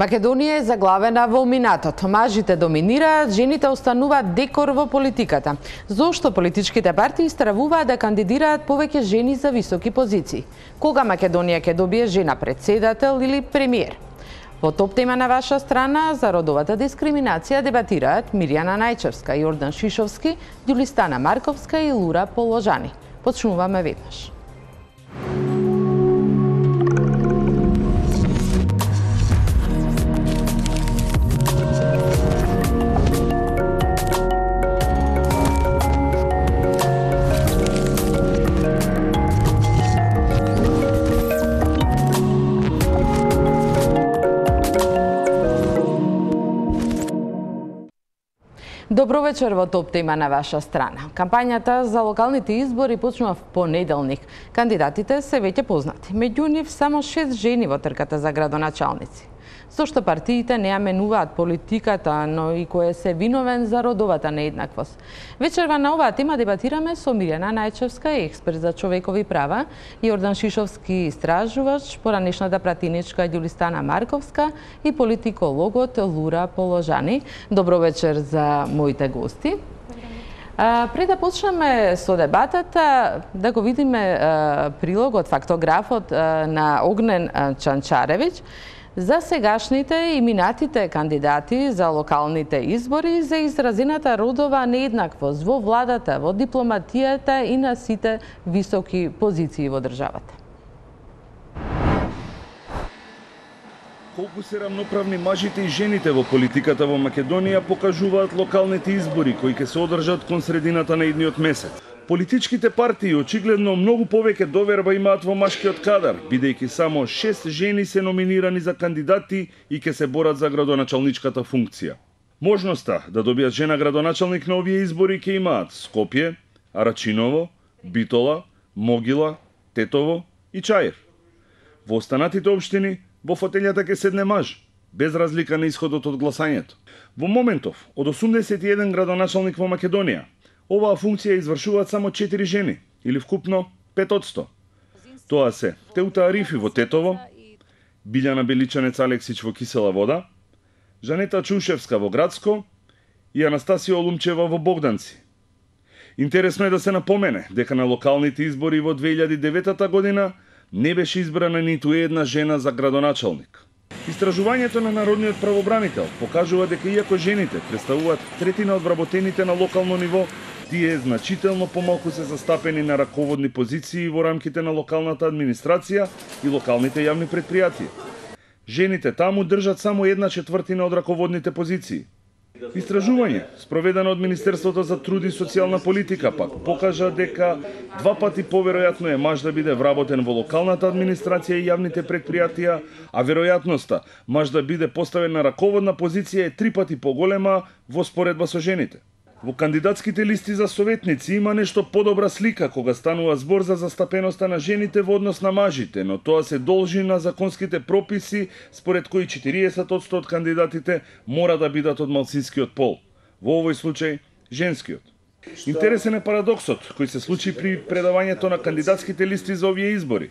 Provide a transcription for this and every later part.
Македонија е заглавена во минатото. Мажите доминираат, жените остануваат декор во политиката. Зошто политичките партии стравуваат да кандидираат повеќе жени за високи позиции? Кога Македонија ќе добие жена председател или премиер? Во топ тема на ваша страна за родовата дискриминација дебатираат Мирјана Најчевска, Јордан Шишовски, Ѓулистана Марковска и Лура Положани. Почнуваме веднаш. Добро вечер во топ тема на ваша страна. Кампањата за локалните избори почнува в понеделник. Кандидатите се веќе познати. Меѓу нив само 6 жени во трката за градоначалници. Зошто партиите не ја менуваат политиката, но и кој се виновен за родовата нееднаквост? Вечерва на оваа тема дебатираме со Мирјана Најчевска, експерт за човекови права, Јордан Шишовски, истражувач, поранешната пратеничка Ѓулистана Марковска и политикологот Лура Положани. Добро вечер за моите гости. Пред да почнеме со дебатата, да го видиме прилогот, фактографот на Огнен Чанчаревиќ за сегашните и минатите кандидати за локалните избори за изразената родова нееднаквост во владата, во дипломатијата и на сите високи позиции во државата. Колку се рамноправни мажите и жените во политиката во Македонија покажуваат локалните избори кои ќе се одржат кон средината на идниот месец. Политичките партии очигледно многу повеќе доверба имаат во машкиот кадар, бидејќи само 6 жени се номинирани за кандидати и ќе се борат за градоначалничката функција. Можноста да добијат жена градоначалник на овие избори ќе имаат Скопје, Арачиново, Битола, Могила, Тетово и Чаир. Во останатите општини во фотелјата ќе седне маж, без разлика на исходот од гласањето. Во моментов, од 81 градоначалник во Македонија, оваа функција извршуваат само 4 жени, или вкупно 5%. Тоа се Теута Арифи во Тетово, Билјана Беличанец Алексич во Кисела Вода, Жанета Чушевска во Градско и Анастасија Олумчева во Богданци. Интересно е да се напомене дека на локалните избори во 2009 година не беше избрана ниту една жена за градоначалник. Истражувањето на Народниот правобранител покажува дека иако жените представуваат третина од вработените на локално ниво, тие значително помалку се застапени на раководни позиции во рамките на локалната администрација и локалните јавни претпријатија. Жените таму држат само 1/4 од раководните позиции. Истражување, спроведено од Министерството за труд и социјална политика, пак покажа дека 2 пати поверојатно е маж да биде вработен во локалната администрација и јавните претпријатија, а веројатноста маж да биде поставен на раководна позиција е 3 пати поголема во споредба со жените. Во кандидатските листи за советници има нешто подобра слика кога станува збор за застапеноста на жените во однос на мажите, но тоа се должи на законските прописи според кои 40% од кандидатите мора да бидат од малцинскиот пол, во овој случај женскиот. Интересен е парадоксот кој се случи при предавањето на кандидатските листи за овие избори.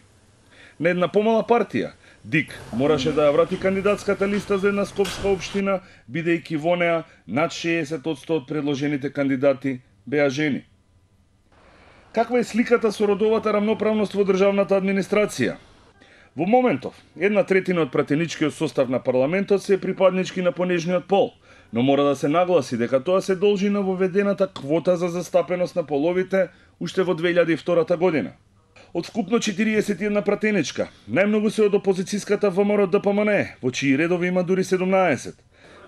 На една помала партија, ДИК, мораше да ја врати кандидатската листа за една скопска општина, бидејќи во неа над 60% од предложените кандидати беа жени. Каква е сликата со родовата рамноправност во државната администрација? Во моментов, 1/3 од пратеничкиот состав на парламентот се е припаднички на понежниот пол, но мора да се нагласи дека тоа се должи на воведената квота за застапеност на половите уште во 2002 година. Од вкупно 41 пратеничка, најмногу се од опозицијската ВМРО ДПМН, во чии редови има дури 17.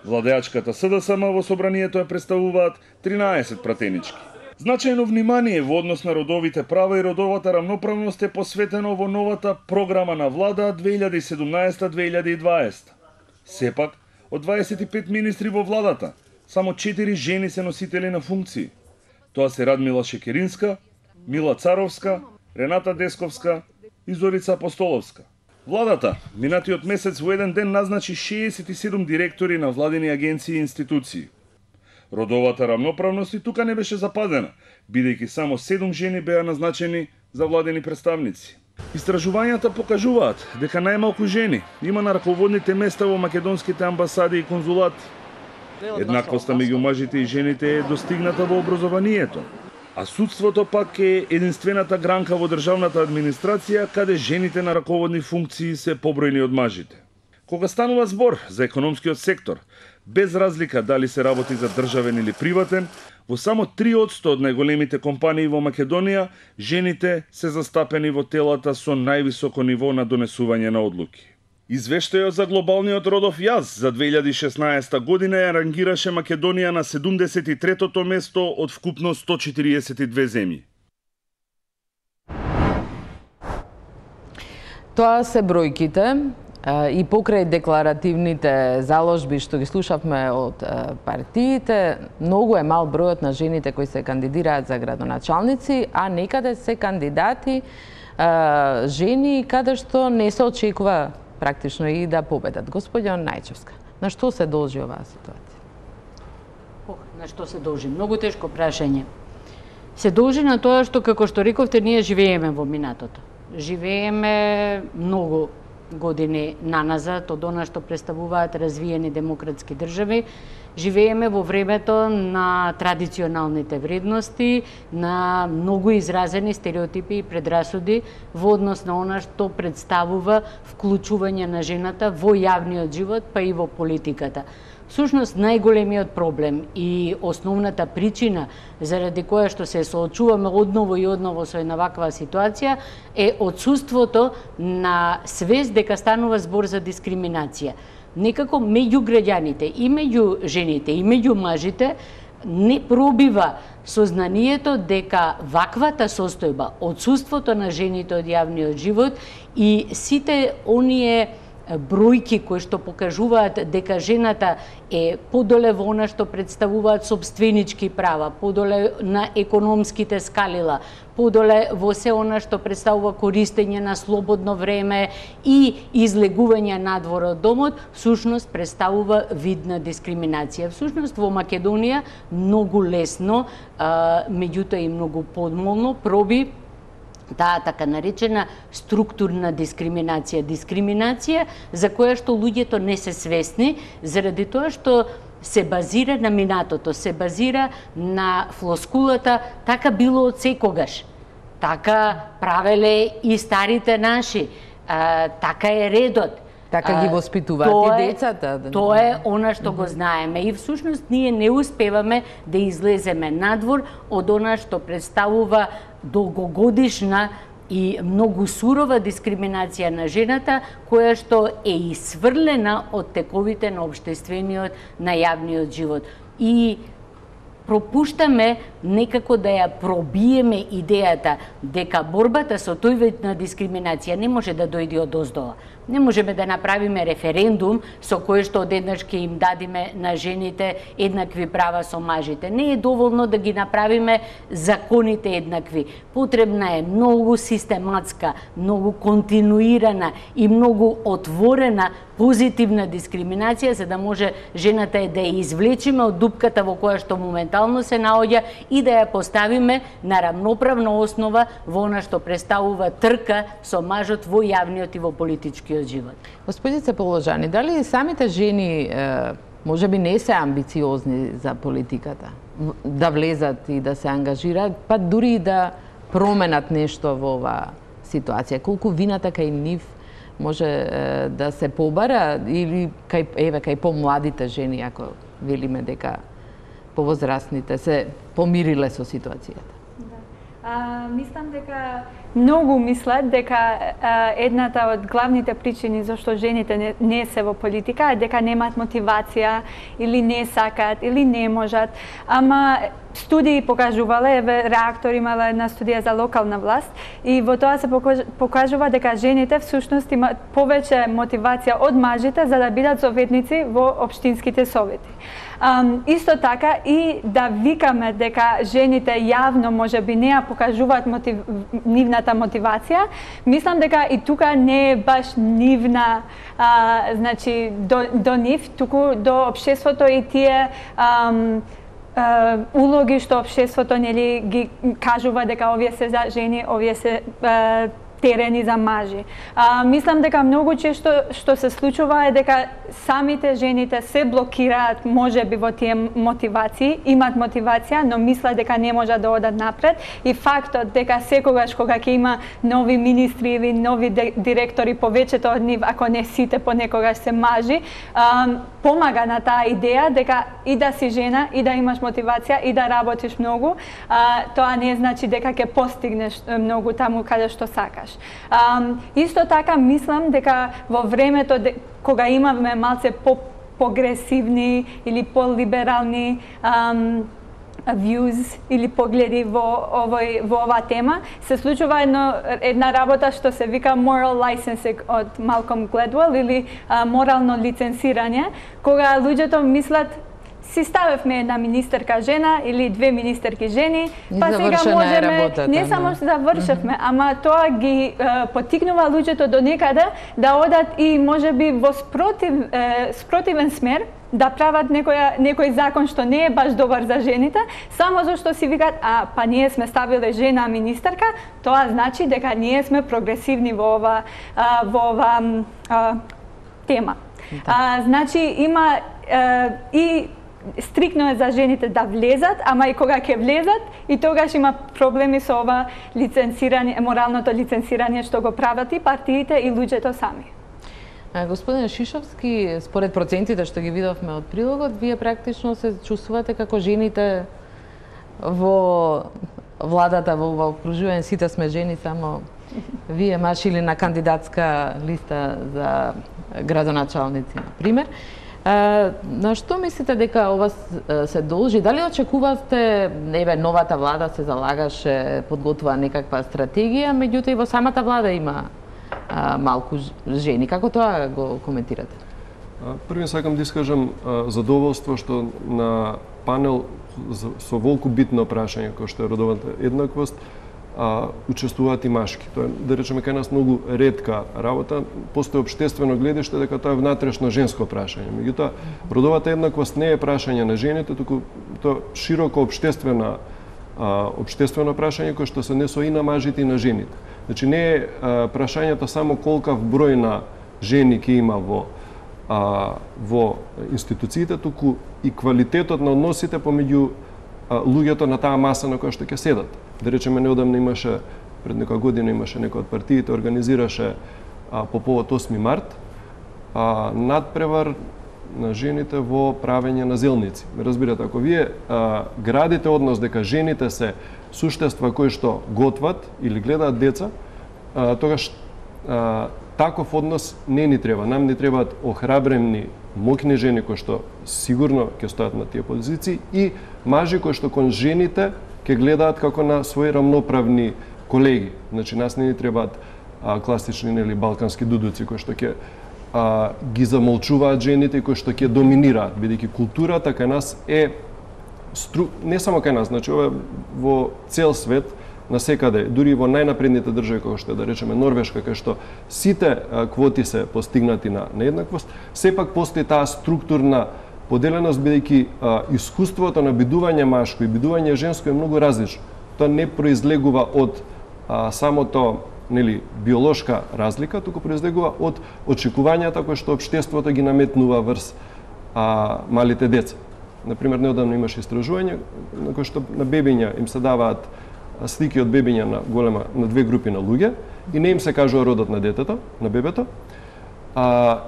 Владеачката СДСМ во собранието ја представуваат 13 пратенички. Значајно внимание во однос на родовите права и родовата рамноправност е посветено во новата програма на влада 2017-2020. Сепак, од 25 министри во владата, само 4 жени се носители на функции. Тоа се Радмила Шекеринска, Мила Царовска, Рената Десковска и Зорица Апостоловска. Владата минатиот месец во еден ден назначи 67 директори на владини агенции и институции. Родовата рамноправност и тука не беше запазена, бидејќи само 7 жени беа назначени за владени представници. Истражувањата покажуваат дека најмалку жени има на раководните места во македонските амбасади и конзулати. Еднаквоста меѓу мажите и жените е достигната во образованието, а судството пак е единствената гранка во државната администрација каде жените на раководни функции се побројни од мажите. Кога станува збор за економскиот сектор, без разлика дали се работи за државен или приватен, во само 3% од најголемите компании во Македонија, жените се застапени во телата со највисоко ниво на донесување на одлуки. Извештајот за глобалниот родов јаз за 2016 година ја рангираше Македонија на 73-то место од вкупно 142 земји. Тоа се бројките и покрај декларативните заложби што ги слушавме од партиите, многу е мал бројот на жените кои се кандидираат за градоначалници, а некаде се кандидати жени каде што не се очекува практично и да победат. Господјо Најчевска, на што се должи оваа ситуација? На што се должи? Многу тешко прашање. Се должи на тоа што, како што рековте, ние живееме во минатото. Живееме многу години наназад од она што представуваат развиени демократски држави. Живееме во времето на традиционалните вредности, на многу изразени стереотипи и предрасуди во однос на она што представува вклучување на жената во јавниот живот, па и во политиката. Всушност, најголемиот проблем и основната причина заради која што се соочуваме одново и одново со една ваква ситуација е отсуството на свест дека станува збор за дискриминација. Некако меѓу граѓаните, и меѓу жените, и меѓу мажите, не пробива сознанието дека ваквата состојба, отсуството на жените од јавниот живот и сите оние бројки кои што покажуваат дека жената е подоле во она што представуваат сопственички права, подоле на економските скалила, подоле во се она што представува користење на слободно време и излегување надвор од домот, всушност представува вид на дискриминација. Всушност во Македонија многу лесно, меѓутоа и многу подмолно проби таа така наречена структурна дискриминација. Дискриминација за која што луѓето не се свесни, заради тоа што се базира на минатото, се базира на флоскулата така било од секогаш. Така правеле и старите наши. Така е редот. Така ги воспитуваат и децата. Тоа е она што го знаеме и всушност ние не успеваме да излеземе надвор од она што представува долгогодишна и многу сурова дискриминација на жената, која што е исврлена од тековите на општествениот, на јавниот живот. И пропуштаме некако да ја пробиеме идејата дека борбата со тој вид на дискриминација не може да дојде од оздоа. Не можеме да направиме референдум со кој што одеднаш ќе им дадиме на жените еднакви права со мажите. Не е доволно да ги направиме законите еднакви. Потребна е многу систематска, многу континуирана и многу отворена позитивна дискриминација за да може жената да ја извлечиме од дупката во која што моментално се наоѓа и да ја поставиме на рамноправна основа во она што представува трка со мажот во јавниот и во политичкиот живот. Господице Положани, дали самите жени може би не се амбициозни за политиката, да влезат и да се ангажираат, па дури и да променат нешто во оваа ситуација? Колку вината кај нив може да се побара или кај помладите жени, ако велиме дека повозрастните се помириле со ситуацијата? Мислам дека многу мислат дека едната од главните причини зашто жените не се во политика е дека немаат мотивација или не сакаат или не можат. Ама студии покажувале, Реактор имала една студија за локална власт и во тоа се покажува дека жените всушност имаат повеќе мотивација од мажите за да бидат советници во општинските совети. Исто така и да викаме дека жените јавно можеби не ја покажуваат нивната мотивација, мислам дека и тука не е баш нивна, значи до нив, туку до општеството и тие улоги што општеството нели ги кажува дека овие се за жени, овие се терени за мажи. Мислам дека многу често што се случува е дека самите жените се блокираат можеби во тие мотивации, имаат мотивација, но мислат дека не можат да одат напред и фактот дека секогаш кога ќе има нови министри или нови директори, повеќето од нив, ако не сите понекогаш се мажи, помага на таа идеја дека и да си жена, и да имаш мотивација, и да работиш многу, тоа не значи дека ќе постигнеш многу таму каде што сакаш. Исто така мислам дека во времето кога имаме малце по-прогресивни или по-либерални views или погледи во оваа тема, се случува една работа што се вика moral licensing од Малком Гледуел или морално лицензирање, кога луѓето мислат си ставевме една министерка жена или две министерки жени, па сега можеме, не само што завршевме, ама тоа ги поттикнува луѓето до некаде да одат и можеби во спротивен смер, да прават некој закон што не е баш добар за жените, само зашто си викат, па ние сме ставиле жена министерка, тоа значи дека ние сме прогресивни во ова тема. Значи има и стрикно е за жените да влезат, ама и кога ќе влезат, и тогаш има проблеми со ова лицензирање, моралното лицензирање што го прават и партиите и луѓето сами. Господин Шишовски, според процентите што ги видовме од прилогот, вие практично се чувствувате како жените во владата, во окружување, сите сме жени, само вие машили на кандидатска листа за градоначалници, на пример. На што мислите дека ова се должи? Дали очекувате, новата влада се залагаше, подготвува некаква стратегија, меѓутоа и во самата влада има малку жени. Како тоа го коментирате? Први сакам да искажам задоволство што на панел со волку битно прашање кој што е родовата еднаквост учествуваат и машки. Тоа е, да речеме, кај нас многу ретка работа. Постои општествено гледиште дека тоа е внатрешно женско прашање. Меѓутоа, родовата еднаквост не е прашање на жените, туку тоа широко општествено прашање кој што се однесува и на мажите и на жените. Значи не е прашањето само колкав број на жени ќе има во институциите, туку и квалитетот на односите помеѓу луѓето на таа маса на која што ќе седат. Да речеме, неодамна имаше, пред некоја година имаше некој од партиите, организираше по повод 8 март надпревар на жените во правење на зелници. Разбирате, ако вие градите однос дека жените се суштества кои што готват или гледаат деца, тогаш таков однос не ни треба. Нам ни требаат охрабрени, моќни жени кои што сигурно ќе стојат на тие позиции и мажи кои што кон жените ќе гледаат како на своји рамноправни колеги. Значи нас не ни требаат класични или балкански дудуци кои што ќе ги замолчуваат жените и кои што ќе доминираат, бидејќи културата кај нас е не само кај нас, значи ова во цел свет, насекаде, дури во најнапредните држави како што е, да речеме, Норвешка, кај што сите квоти се постигнати на еднаквост, сепак постои таа структурна поделеност, бидејќи искуството на бидување машко и бидување женско е многу различно. Тоа не произлегува од самото биолошка разлика, туку произлегува од очекувањата кои што општеството ги наметнува врз малите деца. Например, неодамно имаше истражување на кој што на бебиња им се даваат слики од бебиња на две групи на луѓе и не им се кажува родот на детето, на бебето,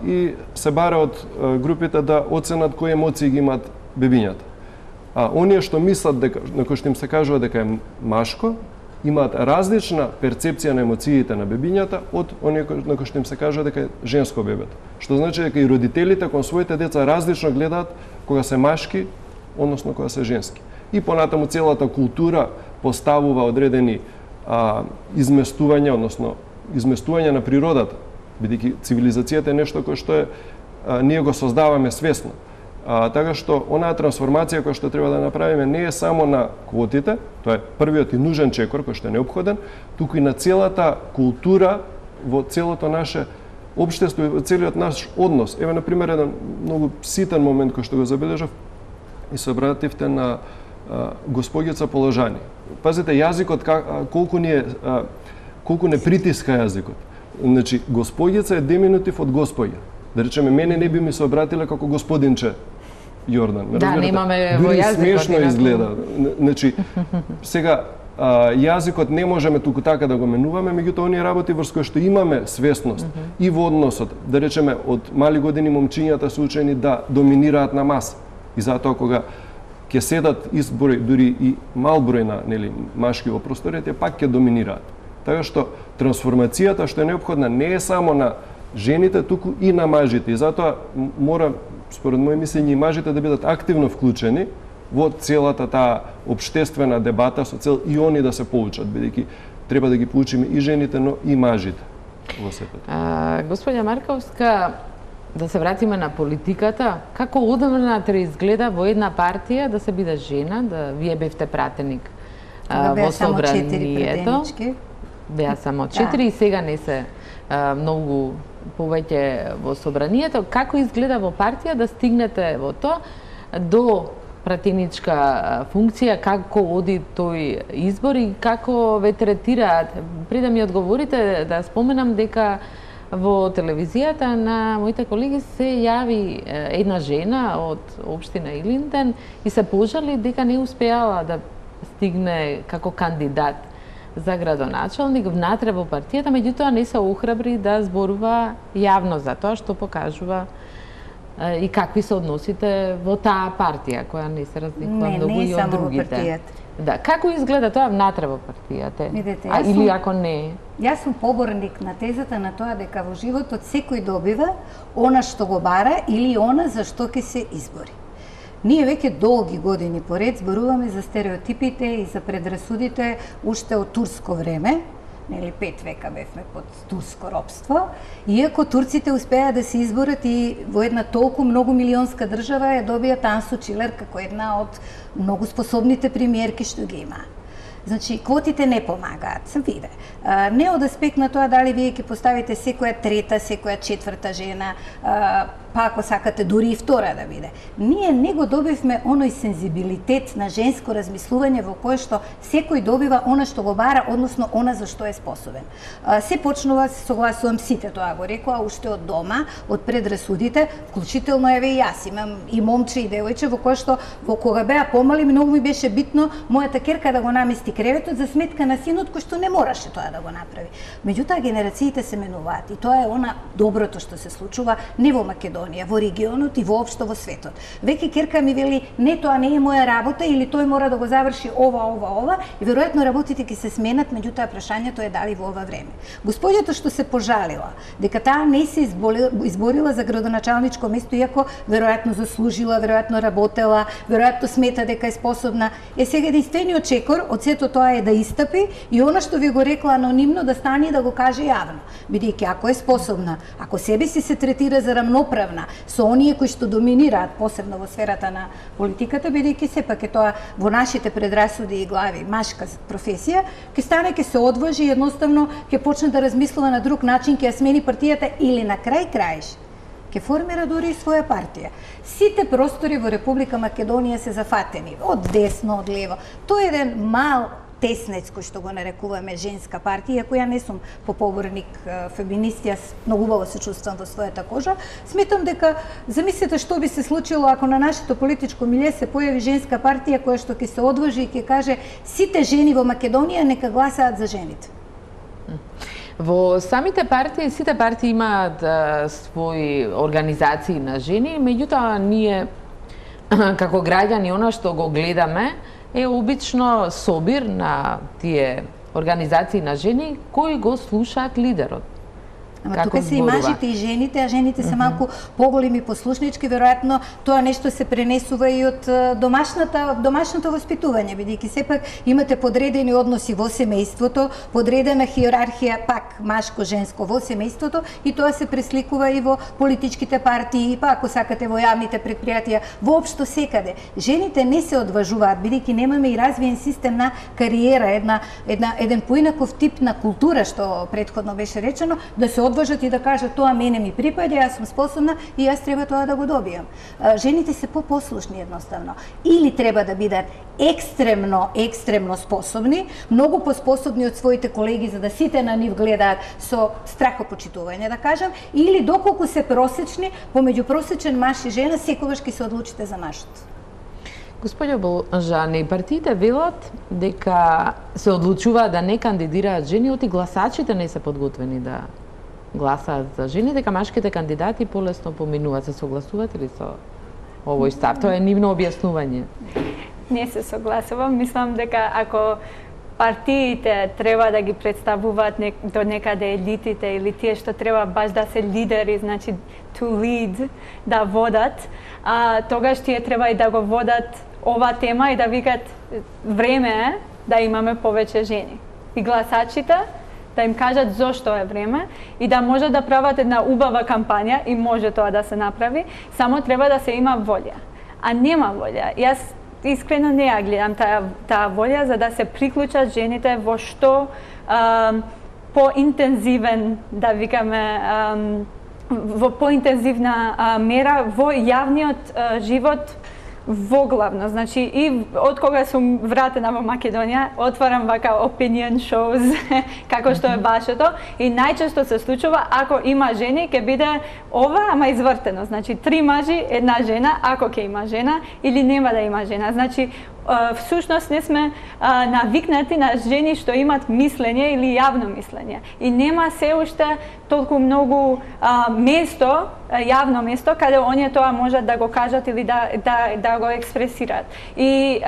и се бара од групите да оценат кои емоции ги имаат бебињата. Оние што мислат дека на кои што им се кажува дека е машко, имаат различна перцепција на емоциите на бебињата од оние на кои што им се кажува дека е женско бебето. Што значи дека и родителите кон своите деца различно гледаат кога се машки, односно кога се женски. И понатаму целата култура поставува одредени изместувања, односно изместување на природата, бидејќи цивилизацијата е нешто кое што ние го создаваме свесно. Така што онаа трансформација која што треба да направиме не е само на квотите, тоа е првиот и нужен чекор кој што е неопходен, туку и на целата култура во целото наше општество и во целиот наш однос. Еве, например, еден многу ситен момент кој што го забележав и се обративте на госпогица Положани. Пазите, јазикот колку ни е колку не притиска јазикот. Значи, господјица е деминутив од господја. Да речеме, мене не би ми се обратиле како господинче Јордан. Да, немаме во дури јазикот. смешно изгледа. Значи, сега, јазикот не можеме туку така да го менуваме, меѓутоа оние работи врз кои што имаме свесност и во односот, да речеме, од мали години момчињата се учени да доминираат на маса. И затоа кога ќе седат избори, дури и мал број на машки во просторијата, пак ќе доминираат. Така што трансформацијата што е неопходна не е само на жените, туку и на мажите. И затоа мора, според моје мислење, и мажите да бидат активно вклучени во целата таа општествена дебата со цел и они да се поучат, бидејќи треба да ги поучиме и жените, но и мажите во сето. Господја Марковска, да се вратиме на политиката, како одамна изгледа во една партија да се биде жена, да вие бевте пратеник во собранието. Беа само 4 и сега не се многу повеќе во собранието. Како изгледа во партија да стигнете во тоа до пратеничка функција, како оди тој избор и како ве третираат? Пред да ми одговорите, да споменам дека во телевизијата на моите колеги се јави една жена од општина Илинден и се пожали дека не успеала да стигне како кандидат за градоначалник внатре во партијата, меѓутоа не се охрабри да зборува јавно за тоа, што покажува и какви се односите во таа партија, која не се разликува многу и од другите. Да, како изгледа тоа внатре во партијата? Видете, или ако не? Јас сум поборник на тезата на тоа дека во животот секој добива она што го бара или она за што ќе се избори. Ние веќе долги години поред зборуваме за стереотипите и за предрасудите уште од турско време, 5 века бевме под турско робство, иако турците успеа да се изборат и во една толку многу милионска држава ја добија Тансу Чилер како една од многу способните премиерки што ги има. Значи, квотите не помагаат, се виде. Не од аспект на тоа дали вие ќе поставите секоја трета, секоја четврта жена, па ако сакате дури и втора да биде. Ние не го добивме оној сензибилитет на женско размислување во кое што секој добива она што го бара, односно она за што е способен. Се почнува, се согласувам, сите тоа го рекоа, уште од дома, од предрасудите, вклучително еве и јас имам и момче и девојче во кое што во кога беа помали многу ми беше битно мојата керка да го намести креветот за сметка на синот кој што не мораше тоа да го направи. Меѓутоа генерациите се менуваат и тоа е она доброто што се случува не во Македонија, во регионот и воопшто во светот. Веќе керка ми вели не, тоа не е моја работа или тој мора да го заврши ова и веројатно работите ќе се сменат, меѓутоа прашањето е дали во ова време. Господјата што се пожалила дека таа не се изборила за градоначалничко место, иако веројатно заслужила, веројатно работела, веројатно смета дека е способна, е сега единствениот чекор од сето тоа е да истапи и она што ви го рекла анонимно да стане и да го каже јавно. Бидејќи ако е способна, ако себе си се третира за рамноправна со оние кои што доминираат, посебно во сферата на политиката, бидејќи сепак е тоа во нашите предрасуди и глави машка професија, ќе стане, ќе се одважи и едноставно ќе почне да размислува на друг начин, ќе ја смени партијата или на крај краиш ќе формира дури и своја партија. Сите простори во Република Македонија се зафатени, од десно, од лево. Тоа е еден мал теснец кој што го нарекуваме женска партија, иако ја не сум поборник феминист, јас многу убаво се чувствувам во својата кожа. Сметам дека, замислете што би се случило ако на нашето политичко милје се појави женска партија која што ќе се одважи и ќе каже сите жени во Македонија нека гласаат за жените. Во самите партии, сите партии имаат своји организации на жени, меѓутоа ние како граѓани она што го гледаме е обично собир на тие организации на жени кои го слушаат лидерот. Ама тука се и мажите и жените, а жените се малку поголеми послушнички, веројатно тоа нешто се пренесува и од домашното воспитување, бидејќи сепак имате подредени односи во семејството, подредена хиерархија пак машко-женско во семејството и тоа се пресликува и во политичките партии, и па ако сакате во јавните претпријатија, воопшто секаде. Жените не се одважуваат, бидејќи немаме и развиен систем на кариера, еден поинаков тип на култура што претходно беше речено, да се одважат и да кажат тоа мене ми припаѓа, јас сум способна и јас треба тоа да го добијам. Жените се попослушни едноставно. Или треба да бидат екстремно способни, многу поспособни од своите колеги за да сите на нив гледаат со страхопочитување, да кажам, или доколку се просечни, помеѓу просечен маж и жена, секогаш ќе се одлучите за машот. Господјо Болжани, партиите велат дека се одлучуваат да не кандидираат жени, оти гласачите не се подготвени да гласаат за жени, дека машките кандидати полесно поминуваат. Се согласувате ли со овој став? Тоа е нивно објаснување. Не се согласувам. Мислам дека ако партиите треба да ги представуваат до некаде елитите или тие што треба баш да се лидери, значи to lead, да водат, тогаш тие треба и да го водат ова тема и да викат време е да имаме повеќе жени. И гласачите да им кажат зошто е време и да може да прават една убава кампања и може тоа да се направи, само треба да се има волја. А нема волја. Јас искрено не ја гледам таа волја за да се приклучат жените во што поинтензивен, да викаме, во поинтензивна мера во јавниот живот воглавно. Значи, и од кога сум вратена во Македонија, отварам вака opinion shows, како што е вашето, и најчесто се случува, ако има жени, ќе биде ова, ама извртено. Значи, 3 мажи, 1 жена, ако ќе има жена, или нема да има жена. Значи, всушност не сме навикнати на жени што имат мислење или јавно мислење. И нема се уште толку многу место, јавно место, каде оние тоа можат да го кажат или да го експресираат. И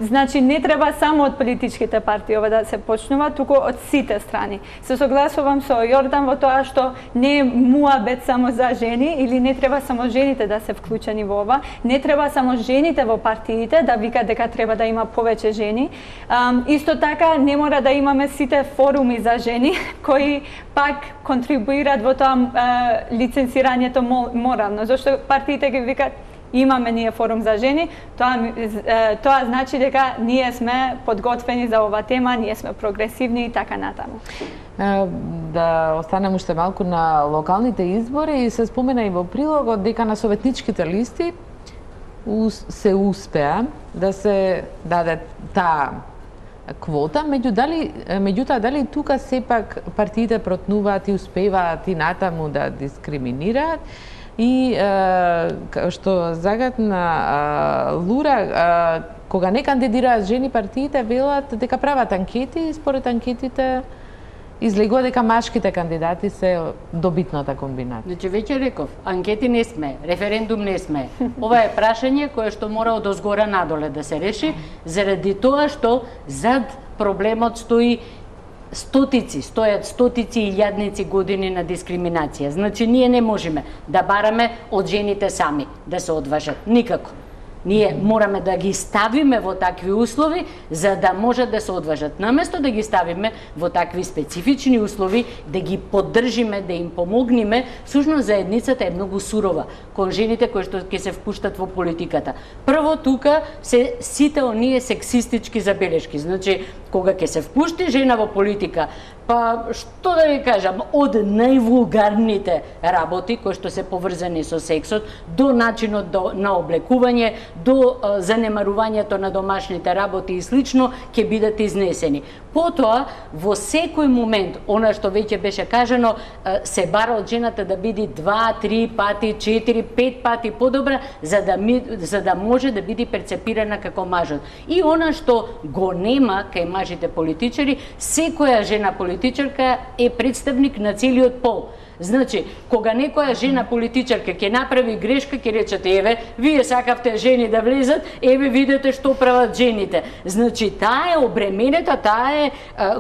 значи не треба само од политичките партии ова да се почнува, туку од сите страни. Се согласувам со Јордан во тоа што не е муабет само за жени или не треба само жените да се вклучени во ова, не треба само жените во партиите да викат дека треба да има повеќе жени. Исто така не мора да имаме сите форуми за жени кои пак контрибуираат во тоа лицензирањето морално, зашто партиите ги викат имаме ние форум за жени, тоа значи дека ние сме подготвени за ова тема, ние сме прогресивни и така натаму. Да останем уште малку на локалните избори и се спомена и во прилогот дека на советничките листи се успеа да се даде таа квота, меѓутоа дали тука сепак партиите протнуваат и успеваат и натаму да дискриминираат? И што загатна Лура, кога не кандидираат жени, партиите велат дека прават анкети и според анкетите излегува дека машките кандидати се добитната комбинација. Значи веќе реков, анкети не сме, референдум не сме. Ова е прашање кое што мора од озгора надоле да се реши, заради тоа што зад проблемот стојат стотици и илјадници години на дискриминација. Значи, ние не можеме да бараме од жените сами да се одважат. Никако. Ние мораме да ги ставиме во такви услови за да можат да се одважат. Наместо да ги ставиме во такви специфични услови, да ги поддржиме, да им помогнеме, всушност заедницата е многу сурова кон жените кои што ќе се впуштат во политиката. Прво тука се сите оние сексистички забелешки. Значи, кога ќе се впушти жена во политика, па што да ви кажам, од највулгарните работи кои што се поврзани со сексот, до начинот на облекување, до занемарувањето на домашните работи и слично, ќе бидат изнесени. Потоа, во секој момент, она што веќе беше кажано, се бара од жената да биде 2, 3 пати, 4, 5 пати подобра, за да може да биде перцепирана како мажот. И она што го нема кај мажите политичари, секоја жена политичарка е представник на целиот пол. Значи, кога некоја жена политичарка ќе направи грешка, ќе речете, еве, вие сакавте жени да влезат, еве, видете што прават жените. Значи, таа е обременета,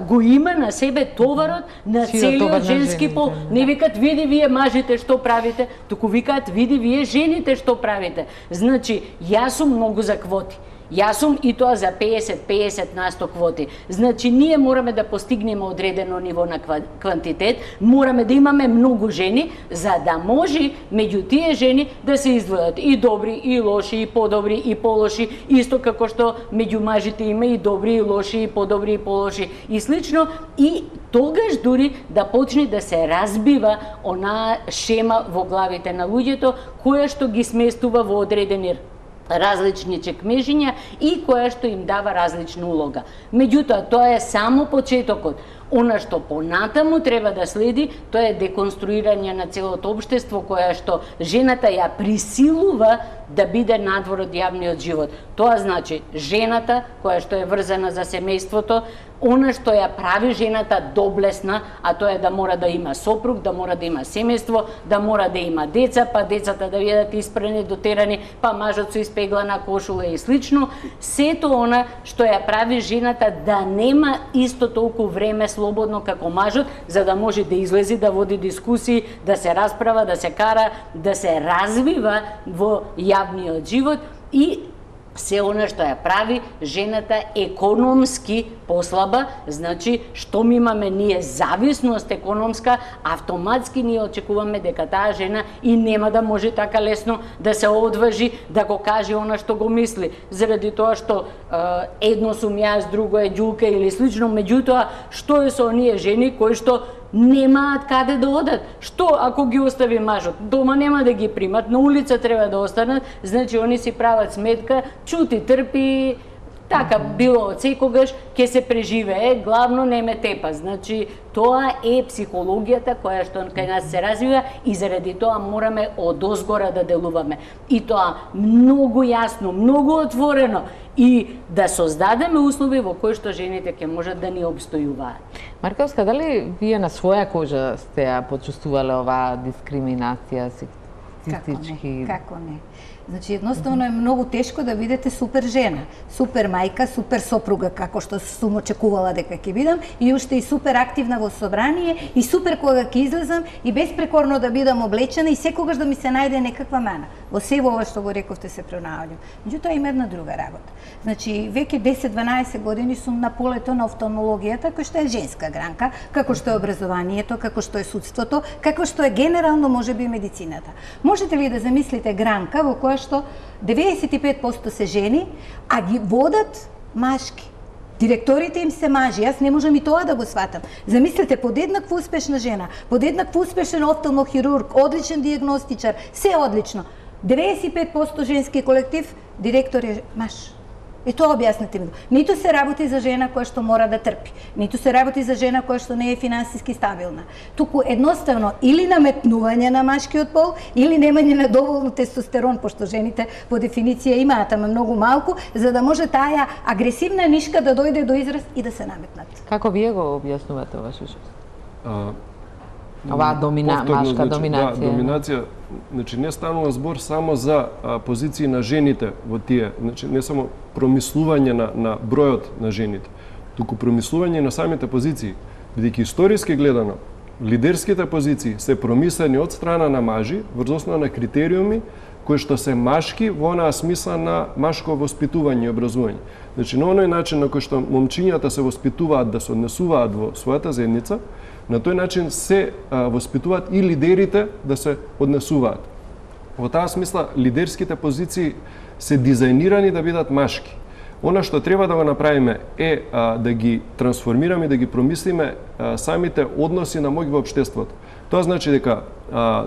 го има на себе товарот на целиот женски пол. Не викат, види вие мажите што правите, туку викаат, види вие жените што правите. Значи, јас сум многу за квоти. Јас сум и тоа за 50 на 100 квоти. Значи, ние мораме да постигнеме одредено ниво на квантитет, мораме да имаме многу жени, за да може меѓу тие жени да се издвојат и добри, и лоши, и подобри, и полоши, исто како што меѓу мажите има и добри, и лоши, и подобри, и полоши, и слично. И тогаш дури да почне да се разбива онаа шема во главите на луѓето, која што ги сместува во одредени различни чекмежиња и која што им дава различна улога. Меѓутоа, тоа е само почетокот. Она што понатаму треба да следи, тоа е деконструирање на целото општество, која што жената ја присилува да биде надвор од јавниот живот. Тоа значи жената која што е врзана за семејството, она што ја прави жената доблесна, а тоа е да мора да има сопруг, да мора да има семејство, да мора да има деца, па децата да бидат испрани, дотерани, па мажот со испеглана кошула и слично. Сето она што ја прави жената да нема исто толку време слободно како мажот, за да може да излези, да води дискусии, да се расправа, да се кара, да се развива во јавниот живот и се она што ја прави жената економски послаба, значи што ми имаме ние зависност економска, автоматски ние очекуваме дека таа жена и нема да може така лесно да се одважи да го каже она што го мисли, заради тоа што едно сум јас, друго е Ѓулка или слично, меѓутоа што е со оние жени кои што немаат каде да одат. Што ако ги остави мажот? Дома нема да ги примат, на улица треба да останат, значи они си прават сметка, чути, трпи, така било од секогаш, ќе се преживее, главно не ме тепа. Значи, тоа е психологијата која што кај нас се развива и заради тоа мораме одозгора да делуваме. И тоа многу јасно, многу отворено и да создадеме услови во кои што жените ќе можат да ни обстојуваат. Марковска, дали вие на своја кожа сте ја почувствувале оваа дискриминација, сексистички? Како не? Значи, едноставно е многу тешко да бидете супер жена, супер мајка, супер сопруга, како што сум очекувала дека ќе бидам, и уште и супер активна во собрание, и супер кога ќе излезам, и беспрекорно да бидам облечена, и секогаш да ми се најде некаква мана. Во се ова што го рековте се пронаоѓам. Меѓутоа има една друга работа. Значи, веќе 10-12 години сум на полето на офталмологијата, која што е женска гранка, како што е образованието, како што е судството, како што е генерално можеби медицината. Можете ли да замислите гранка во која што 95% се жени, а ги водат машки? Директорите им се мажи, јас не можам и тоа да го сватам. Замислете, подеднакво успешна жена, подеднакво успешен офталмохирург, одличен диагностичар, се одлично. 95% женски колектив, директор е маж. И тоа објаснете ми. Ниту се работи за жена која што мора да трпи, ниту се работи за жена која што не е финансиски стабилна. Туку едноставно или наметнување на машкиот пол, или немање на доволно тестостерон, пошто жените по дефиниција имаат, ама многу малку, за да може таа агресивна нишка да дојде до израз и да се наметнат. Како вие го објаснувате ова шушост? Оваа машка доминација. Да, доминација, значи не станува збор само за позиции на жените во тие, значи не само промислување на бројот на жените, туку промислување на самите позиции, бидејќи историски гледано, лидерските позиции се промислени од страна на мажи врз основа на критериуми кои што се машки во онаа смисла на машко воспитување и образување. Значи на оној начин на кој што момчињата се воспитуваат да се однесуваат во својата заедница, на тој начин се воспитуваат и лидерите да се однесуваат. Во таа смисла, лидерските позиции се дизајнирани да бидат машки. Она што треба да го направиме е да ги трансформираме, да ги промислиме самите односи на моќ во општеството. Тоа значи дека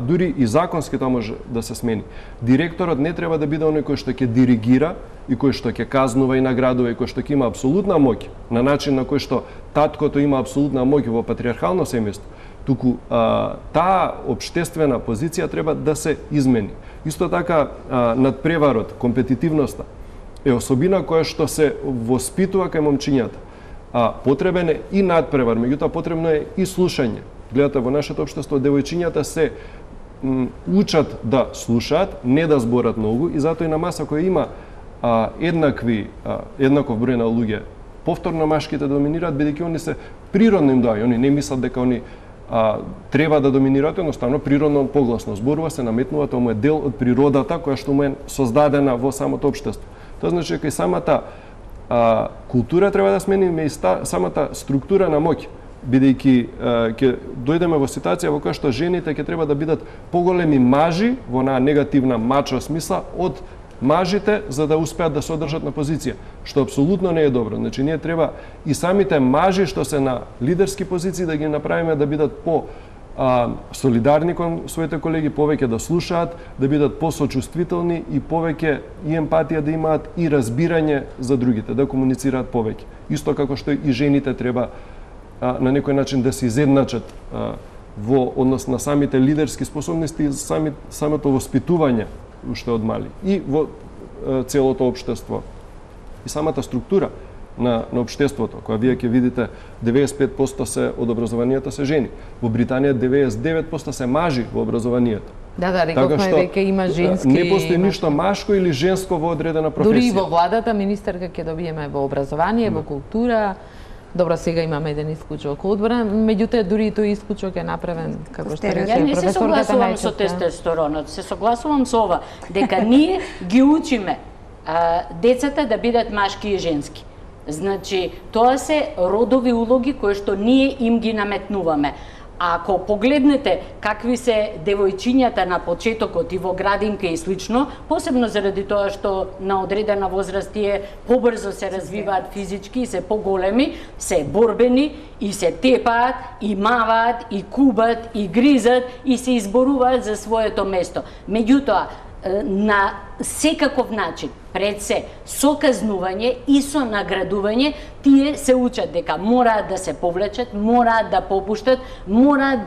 дури и законски тоа може да се смени. Директорот не треба да биде оној кој што ќе диригира и кој што ќе казнува и наградува и кој што ќе има апсолутна моќ, на начин на кој што таткото има апсолутна моќ во патриархално семејство. Туку таа општествена позиција треба да се измени. Исто така надпреварот, компетитивноста е особина која што се воспитува кај момчињата. Потребен е и надпревар, меѓутоа потребно е и слушање. Гледате, во нашето општество девојчињата се учат да слушаат, не да зборат многу, и затоа и на маса која има еднаков број на луѓе, повторно машките доминираат, бидејќи они се природно им доаѓа, они не мислат дека они треба да доминираат, едноставно природно погласно зборува, се наметнува, тоа му е дел од природата која што му е создадена во самото општество. Тоа значи дека и самата култура треба да смениме и самата структура на моќ, бидејќи ќе дојдеме во ситуација во која што жените ќе треба да бидат поголеми мажи во онаа негативна мачо смисла од мажите за да успеат да се одржат на позиција, што апсолутно не е добро. Значи ние треба и самите мажи што се на лидерски позиции да ги направиме да бидат по солидарни кон своите колеги, повеќе да слушаат, да бидат посочувствителни и повеќе и емпатија да имаат и разбирање за другите, да комуницираат повеќе. Исто како што и жените треба на некој начин да се изедначат во однос на самите лидерски способности и самото воспитување уште од мали и во целото општество и самата структура на општеството, која вие ќе видите 95% се од образованието се жени. Во Британија 99% се мажи во образованието. Да, рековме веќе има женски. Не постои ништо машко или женско во одредена професија. Дури и во владата министерка ќе добиеме во образование, во култура. Добро, сега имаме еден исклучок одбора, меѓутоа дури и тој исклучок е направен како што рече професорката. Ја не се согласувам со тестостеронот, се согласувам со ова, дека ние ги учиме децата да бидат машки и женски. Значи, тоа се родови улоги кои што ние им ги наметнуваме. Ако погледнете какви се девојчињата на почетокот и во градинка и слично, посебно заради тоа што на одредена возраст тие побрзо се развиваат физички и се поголеми, се борбени и се тепаат, и маваат, и кубат, и гризат и се изборуваат за своето место. Меѓутоа, на секаков начин, пред се, со казнување и со наградување, тие се учат дека мораат да се повлечат, мораат да попуштат, мораат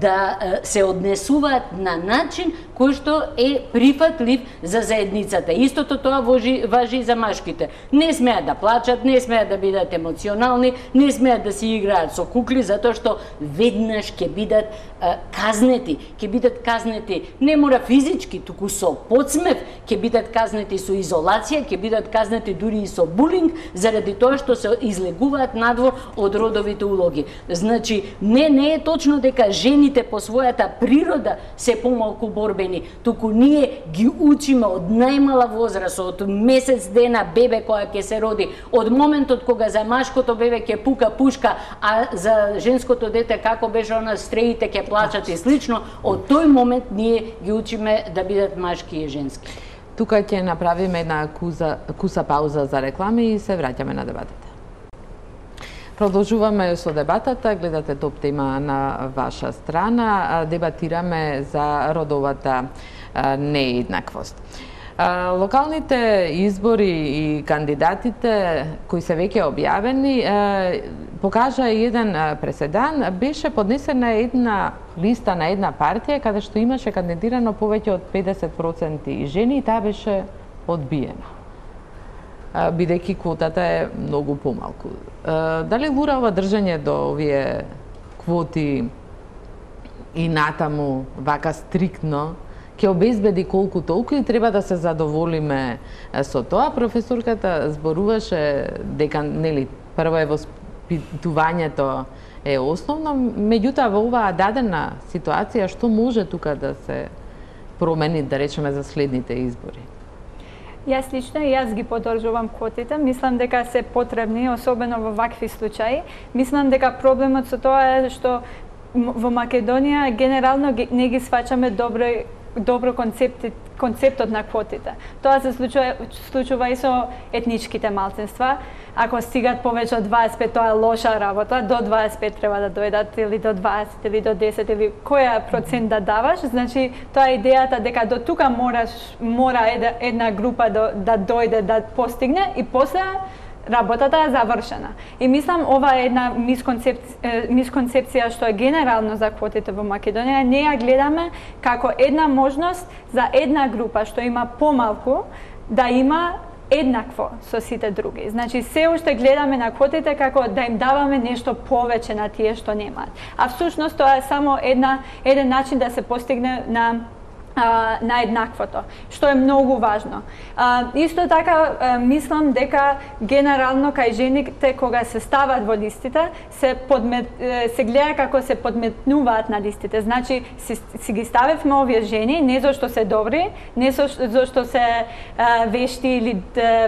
да се однесуваат на начин кој што е прифатлив за заедницата. Истото тоа важи и за машките. Не смеат да плачат, не смеат да бидат емоционални, не смеат да си играат со кукли, затоа што веднаш ќе бидат казнети. Ќе бидат казнети не мора физички, туку со подсмев, ќе бидат казнети со изолација, ќе бидат казнети дури и со булинг, заради тоа што се излегуваат надвор од родовите улоги. Значи, не е точно дека жените по својата природа се помалку борбени, туку ние ги учиме од најмала возраст, од месец дена бебе која ќе се роди, од моментот кога за машкото бебе ќе пука пушка, а за женското дете како беше она стреите ќе плачат и слично, од тој момент ние ги учиме да бидат машки и женски. Тука ќе направиме една куса пауза за реклами и се враќаме на дебатата. Продолжуваме со дебатата, гледате топ тема на ваша страна, дебатираме за родовата нееднаквост. Локалните избори и кандидатите кои се веќе објавени покажа еден преседан, беше поднесена една листа на една партија каде што имаше кандидирано повеќе од 50% жени и таа беше одбиена. Бидејќи квотата е многу помалку. Дали лура ова држање до овие квоти и натаму вака стриктно ќе обезбеди колку толку и треба да се задоволиме со тоа? Професорката зборуваше дека нели прво е воспитувањето е основно, меѓутоа во оваа дадена ситуација што може тука да се промени, да речеме, за следните избори? Јас лично ги поддржувам квотите. Мислам дека се потребни, особено во вакви случаи. Мислам дека проблемот со тоа е што во Македонија генерално не ги сваќаме добро концептот на квотите. Тоа се случува и со етничките малцинства. Ако стигат повеќе од 25, тоа е лоша работа. До 25 треба да дојдат, или до 20, или до 10, или која процент да даваш. Значи, тоа е идејата дека до тука мора една група да дојде, да постигне и после работата е завршена. И мислам, ова е една мисконцепција што е генерално за квотите во Македонија. Не ја гледаме како една можност за една група што има помалку да има еднакво со сите други. Значи, се уште гледаме на квотите како да им даваме нешто повеќе на тие што немаат. А всушност тоа е само еден начин да се постигне на еднаквото, што е многу важно. Исто така, мислам дека генерално кај жените кога се стават во листите, се гледа како се подметнуваат на листите. Значи, си ги ставевме овие жени, не зашто се добри, не зашто се вешти или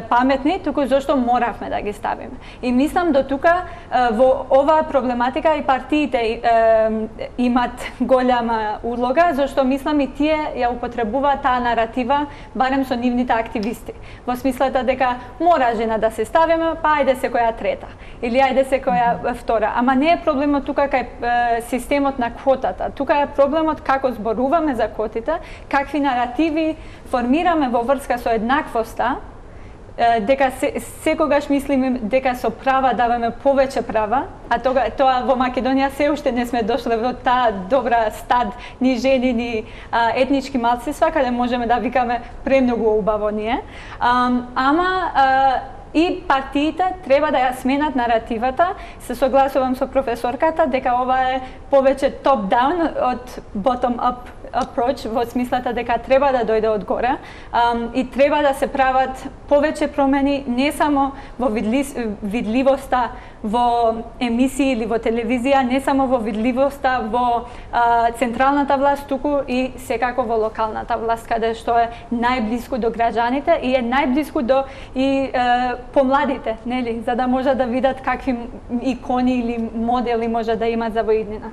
паметни, туку зашто моравме да ги ставиме. И мислам до тука во оваа проблематика и партиите имат голема улога, зашто мислам и тие ја употребуваат таа наратива, барем со нивните активисти. Во смислата дека мора жена да се ставиме, па ајде секоја трета или ајде секоја втора. Ама не е проблемот тука кај системот на квотата. Тука е проблемот како зборуваме за квотите, какви наративи формираме во врска со еднаквоста, дека секогаш мислиме дека со права даваме повеќе права, а тоа во Македонија се уште не сме дошле во таа добра стад ни жени, ни етнички малцинства, каде можеме да викаме премногу убаво ние. И партиите треба да ја сменат наративата. Се согласувам со професорката дека ова е повеќе топ-даун од bottom-up approach, во смислата дека треба да дојде од горе и треба да се прават повеќе промени не само во видливоста во емисии или во телевизија, не само во видливоста во централната власт, туку и секако во локалната власт, каде што е најблиску до граѓаните и е најблиску до и помладите, нели, за да можат да видат какви икони или модели може да имат за воиднина.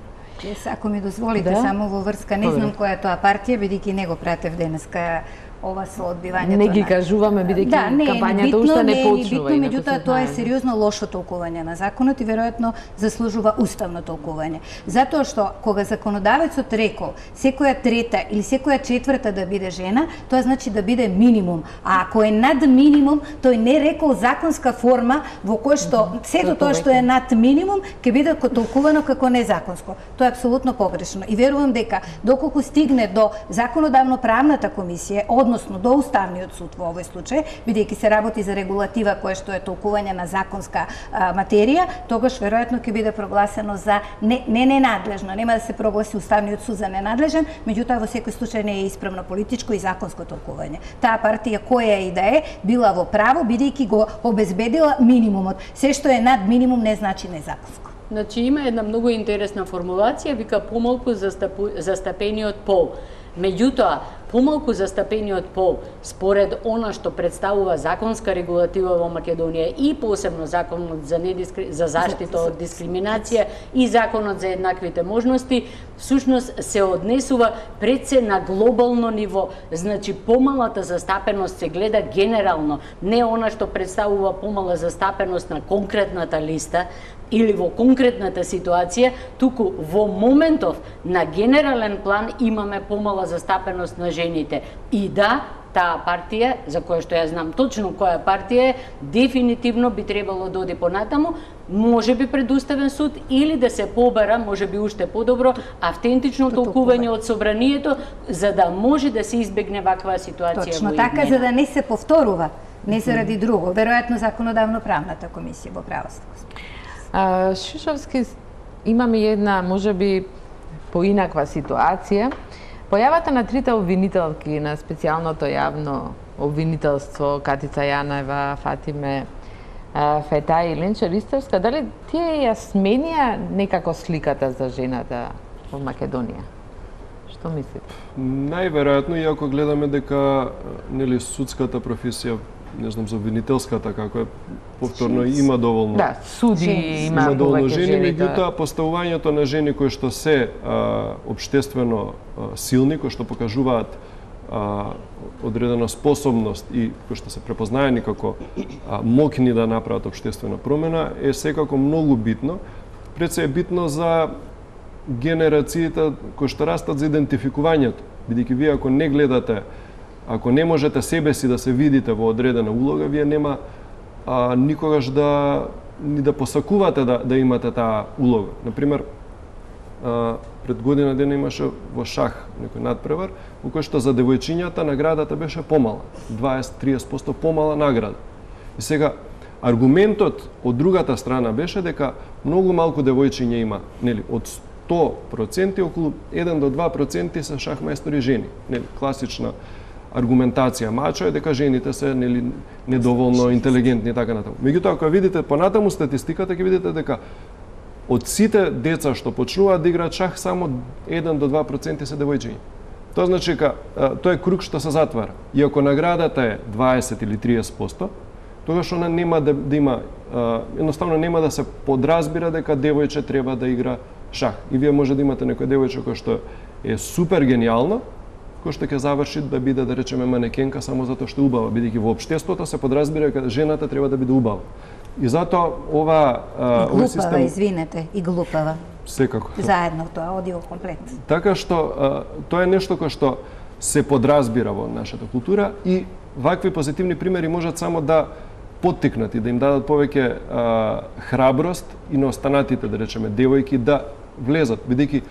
Ако ми дозволите, само во врска, не знам која е тоа партија, бидејќи не го пратев денеска ова со одбивањето. Не ги кажуваме, бидејќи кампањата уште не почнува. Не, меѓутоа тоа е сериозно лошо толкување на законот и веројатно заслужува уставно толкување. Затоа што кога законодавецот рекол секоја трета или секоја четврта да биде жена, тоа значи да биде минимум. А ако е над минимум, тој не рекол законска форма во која што сето тоа што е над минимум ќе биде толкувано како незаконско. Тоа е апсолутно погрешно. И верувам дека доколку стигне до законодавно-правната комисија, односно до Уставниот суд во овој случај, бидејќи се работи за регулатива која што е толкување на законска материја, тогаш веројатно ќе биде прогласено за ненадлежно. Нема да се прогласи Уставниот суд за ненадлежен, меѓутоа во секој случај не е исправно политичко и законско толкување. Таа партија која и да е била во право, бидејќи го обезбедила минимумот. Се што е над минимум не значи незаконско. Значи има една многу интересна формулација, вика помалку застапениот пол. Меѓутоа, помалку застапениот пол, според она што представува законска регулатива во Македонија и посебно законот за заштита од дискриминација и законот за еднаквите можности, всушност се однесува пред се на глобално ниво. Значи, помалата застапеност се гледа генерално, не она што представува помала застапеност на конкретната листа, или во конкретната ситуација, туку во моментов на генерален план имаме помала застапеност на жените. И да, таа партија, за која што ја знам точно која партија е, дефинитивно би требало да оди понатаму, може би пред Уставен суд или да се побара, може би уште подобро, автентично толкување од собранието, за да може да се избегне ваква ситуација. Точно така, за да не се повторува, не заради друго. Веројатно законодавно-правната комисија во правост. Шишовски, имаме една, може би, поинаква ситуација. Појавата на трите обвинителки на специјалното јавно обвинителство Катица Јанева, Фатиме Фетај и Ленче Ристовска, дали тие ја сменија некако сликата за жената во Македонија? Што мислите? Најверојатно, иако гледаме дека нели судската професија, не знам, за обвинителската како е повторно има доволно. Да, суди има доволно жени, меѓутоа поставувањето на жени кои што се општествено силни, кои што покажуваат одредена способност и кои што се препознаени како моќни да направат општествена промена е секако многу битно. Пред се е битно за генерациите кои што растат за идентификувањето, бидејќи вие ако не гледате, ако не можете себе си да се видите во одредена улога, вие нема никогаш ни да посакувате да имате таа улога. Например, пред година дена имаше во шах некој надпревар, во кој што за девојчињата наградата беше помала, 20-30% помала награда. И сега, аргументот од другата страна беше дека многу малку девојчиња има, нели, од 100% околу 1 до 2% се шахмајстори жени, нели, класична аргументација мачо е дека жените се нели недоволно интелигентни и така натаму. Меѓутоа, ако видите понатаму статистиката, ќе видите дека од сите деца што почнуваат да играат шах, само 1 до 2% се девојчиња. Тоа значи дека тоа е круг што се затвара. И ако наградата е 20 или 30%, тогаш она нема да има едноставно нема да се подразбира дека девојче треба да игра шах. И вие може да имате некој девојче кој што е супер генијално, кој што ќе заврши да биде, да речеме, манекенка само затоа што е убава, бидејќи во општеството се подразбира дека жената треба да биде убава. И затоа овој систем... извинете, и глупава. Секако. Заедно тоа, одио комплет. Така што тоа е нешто кој што се подразбира во нашата култура и вакви позитивни примери можат само да поттикнат и да им дадат повеќе храброст и на останатите, да речеме, девојки да влезат, бидејќи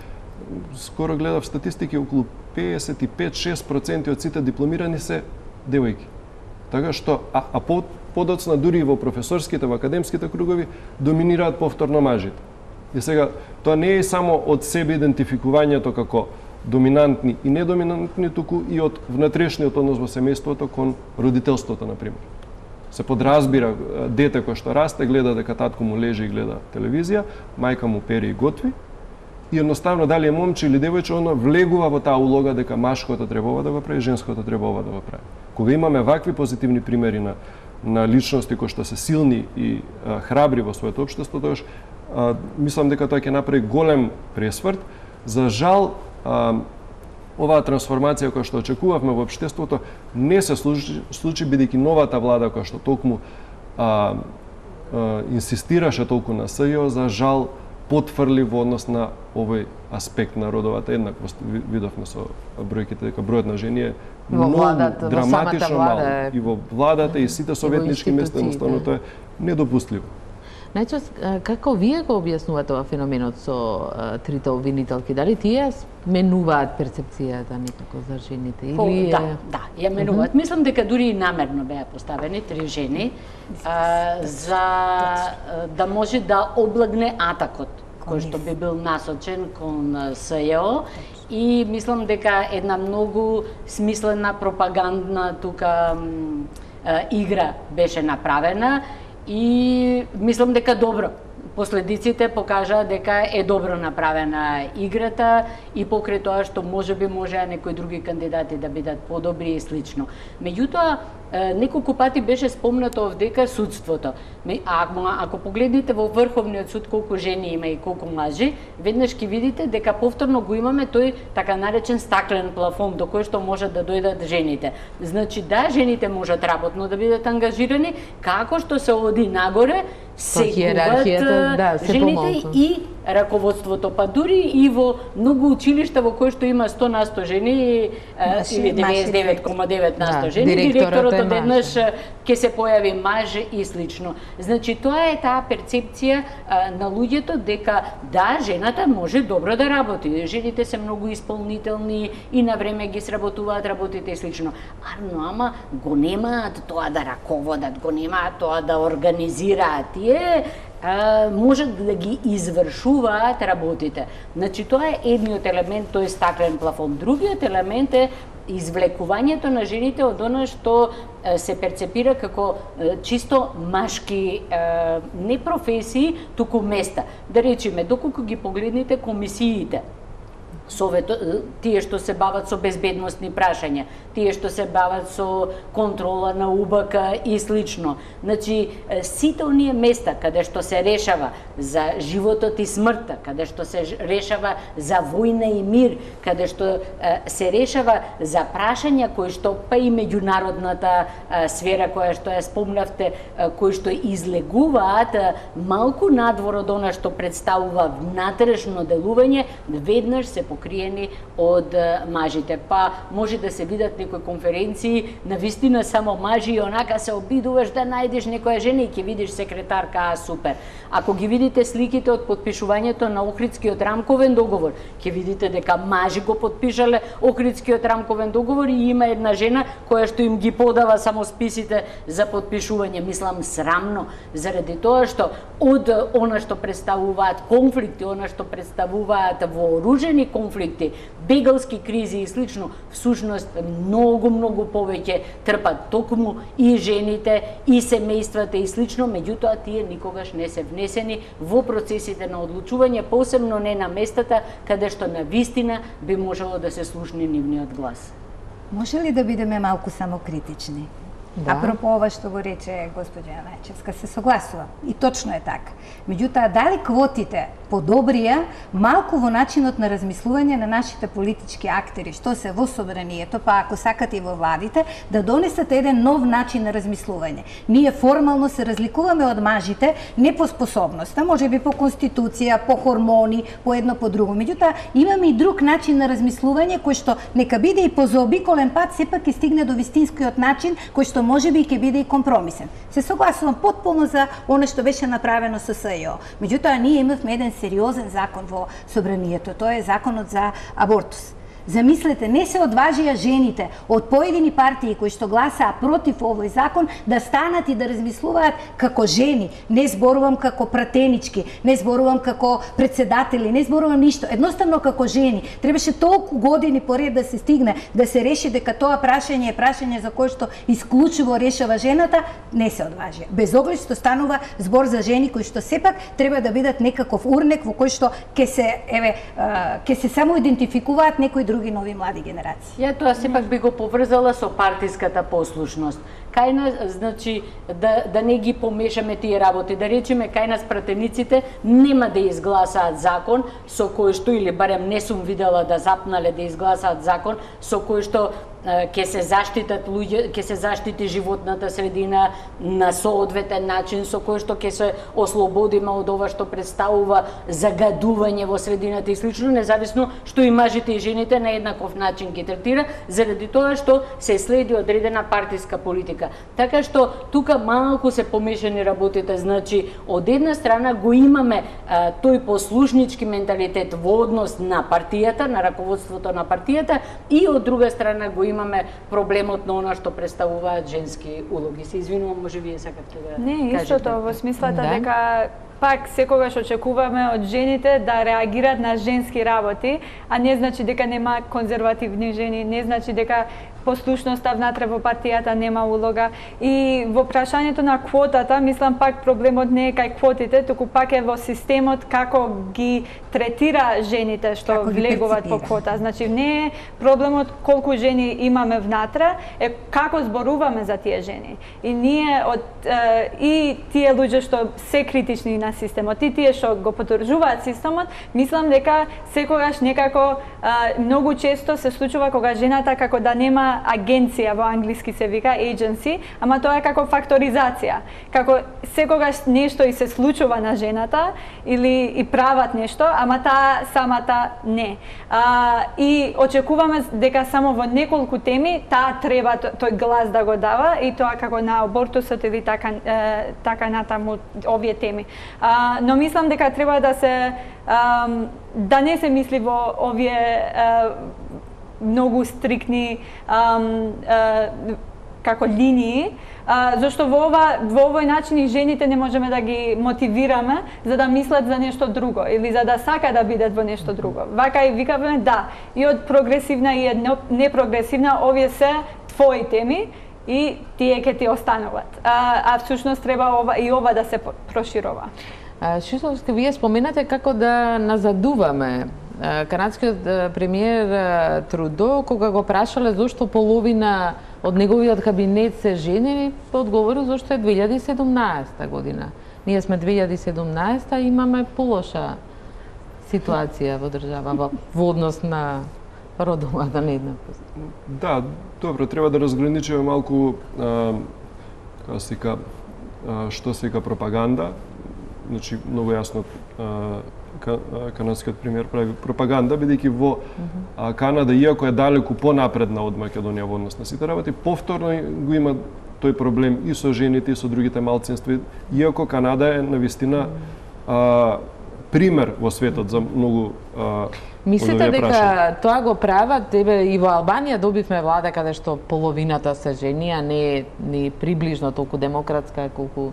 скоро гледав статистики, околу 55-6% од сите дипломирани се девојки. Така што, подоцна дури и во професорските, во академските кругови, доминираат повторно мажите. И сега, тоа не е само од себе идентификувањето како доминантни и недоминантни, туку и од внатрешниот однос во семејството кон родителството, например. Се подразбира дете кој што расте, гледа дека татко му лежи и гледа телевизија, мајка му пери и готви, и едноставно дали е момче или девојче, оно влегува во таа улога дека машкото треба ова да го прави, женското треба ова да го прави. Кога имаме вакви позитивни примери на личности кои што се силни и храбри во своето општество, тогаш мислам дека тоа ќе направи голем пресврт. За жал, оваа трансформација која што очекувавме во општеството не се случи, бидејќи новата влада која што толку инсистираше толку на СЈО, за жал потврли во однос на овој аспект на родовата еднаквост. Видовме со бројките дека бројот на жени е многу драматично мал. И во владата, и сите советнички места, едноставно тоа е недопустливо. Најчест, како вие го објаснувате ова феноменот со трите обвинителки? Дали тие менуваат перцепцијата некако за жените? Или Да, ја менуваат. Мислам дека дури и намерно беа поставени три жени за да може да облагне атакот кој што би бил насочен кон СЈО, и мислам дека една многу смислена пропагандна тука игра беше направена. И мислам дека добро. Последиците покажаа дека е добро направена играта и покрај тоа што можеби можеа некои други кандидати да бидат подобри и слично. Меѓутоа, неколку пати беше спомнато овдека судството. Ако погледнете во Врховниот суд колку жени има и колку мажи, веднаш ќе видите дека повторно го имаме тој така наречен стаклен плафон до кој што можат да дојдат жените. Значи да, жените можат работно да бидат ангажирани, како што се оди нагоре, сегуваат жените и раководството, па дури и во многу училишта во кои што има 100% жени или 99,9% жени, директорот одеднаш ќе се појави маж и слично. Значи тоа е таа перцепција на луѓето дека да, жената може добро да работи. Жените се многу исполнителни и на време ги сработуваат работите и слично. Ама го немаат тоа да раководат, го немаат тоа да организираат. Тие можат да ги извршуваат работите. Значи тоа е едниот елемент, тој стаклен плафон. Другиот елемент е извлекувањето на жените од она што се перцепира како чисто машки не професии, туку места. Да речеме, доколку ги погледнете комисиите, тие што се бават со безбедносни прашања, тие што се бават со контрола на УБК и слично. Значи, сите оние места каде што се решава за животот и смртта, каде што се решава за војна и мир, каде што се решава за прашања кои што па и меѓународната сфера која што ја спомнавте, кои што излегуваат малку надвор од она што представува внатрешно делување, веднаш се покриени од мажите. Па може да се видат некои конференции, навистина само мажи и онака се обидуваш да најдеш некоја жена и ќе видиш секретарка, супер. Ако ги видите сликите од подпишувањето на Охридскиот рамковен договор, ќе видите дека мажи го подпишале Охридскиот рамковен договор и има една жена која што им ги подава само списите за подпишување. Мислам срамно, заради тоа што од она што представуваат конфликти, она што представуваат вооружени конфликти, бегалски кризи и слично, всушност многу повеќе трпат токму и жените, и семејствата и слично, меѓутоа тие никогаш не се внесени во процесите на одлучување, посебно не на местата каде што на вистина би можело да се слушне нивниот глас. Може ли да бидеме малку самокритични? Да. Апропо ова што го рече господја Најчевска, се согласувам. И точно е така. Меѓутоа, дали квотите подобрија малку во начинот на размислување на нашите политички актери, што се во собранието, па ако сакате и во владите, да донесат еден нов начин на размислување. Ние формално се разликуваме од мажите не по способноста, можеби по конституција, по хормони, по едно по друго. Меѓутоа, имаме и друг начин на размислување кој што нека биде и по заобиколен пат, сепак ќе стигне до вистинскиот начин кој што можеби и ќе биде и компромисен. Се согласувам потполно за оно што беше направено со СЈО. Меѓутоа, ние имавме еден сериозен закон во собранието, тоа е законот за абортус. Замислете, не се одважија жените од поедини партии кои што гласаа против овој закон да станат и да размислуваат како жени. Не зборувам како пратенички, не зборувам како председатели, не зборувам ништо. Едноставно како жени. Требаше толку години поред да се стигне, да се реши дека тоа прашање е прашање за кое што исклучиво решава жената, не се одважија. Без оглед што станува збор за жени кои што сепак треба да бидат некаков урнек во кој што ќе се само идентификуваат некои други нови млади генерации. Ја тоа сепак би го поврзала со партиската послушност. Кај нас, значи, да не ги помешаме тие работи, да речеме кај нас пратениците нема да изгласаат закон со кој што, или барем не сум видела да запнале да изгласаат закон со кој што ќе се заштитат луѓе, ќе се заштити животната средина на соодветен начин, со кој што ќе се ослободиме од ова што представува загадување во средината и слично, независно што и мажите и жените на еднаков начин ги третира, заради тоа што се следи одредена партиска политика. Така што тука малку се помешани работите, значи од една страна го имаме тој послушнички менталитет во однос на партијата, на раководството на партијата, и од друга страна го имаме проблемот на она што представуваат женски улоги. Се извинувам, може вие сакате да Не, кажете. истото во смислата дека пак секогаш очекуваме од жените да реагираат на женски работи, а не значи дека нема конзервативни жени, не значи дека послушноста внатре во партијата нема улога. И во прашањето на квотата, мислам пак проблемот не е кај квотите, туку пак е во системот како ги третира жените што влегуваат по квота. Значи не е проблемот колку жени имаме внатре, е како зборуваме за тие жени. И ние и тие луѓе што се критични на системот, и тие што го поддржуваат системот, мислам дека секогаш некако многу често се случува кога жената како да нема агенција, во англиски се вика agency, ама тоа е како факторизација. Како секогаш нешто и се случува на жената или и прават нешто, ама таа самата не. И очекуваме дека само во неколку теми таа треба тој глас да го дава, и тоа како на абортусот или така натаму овие теми. Но мислам дека треба да се да не се мисли во овие многу стрикни како линии, зашто во овој начин и жените не можеме да ги мотивираме за да мислат за нешто друго или за да сака да бидат во нешто друго. Вака и викаме да, и од прогресивна и од непрогресивна, овие се твои теми и тие ќе ти остануваат. А всушност треба ова да се проширува. Шишовска, вие споменате како да назадуваме. Канадскиот премиер Трудо, кога го прашале зошто половина од неговиот кабинет се жени, одговорил зашто е 2017 година. Ние сме 2017 и имаме полоша ситуација во држава во однос на родовата нееднаквост. Да, добро, треба да разграничиме малку што се вика пропаганда. Значи, многу јасно канадскиот премиер прави пропаганда, бидејќи во Канада, иако е далеку понапредна од Македонија во однос на сите работи, повторно го има тој проблем и со жените, и со другите малцинства, иако Канада е навистина пример во светот за многу Мислите дека тоа го прават, и во Албанија добивме влада каде што половината се жени, а не приближно толку демократска колку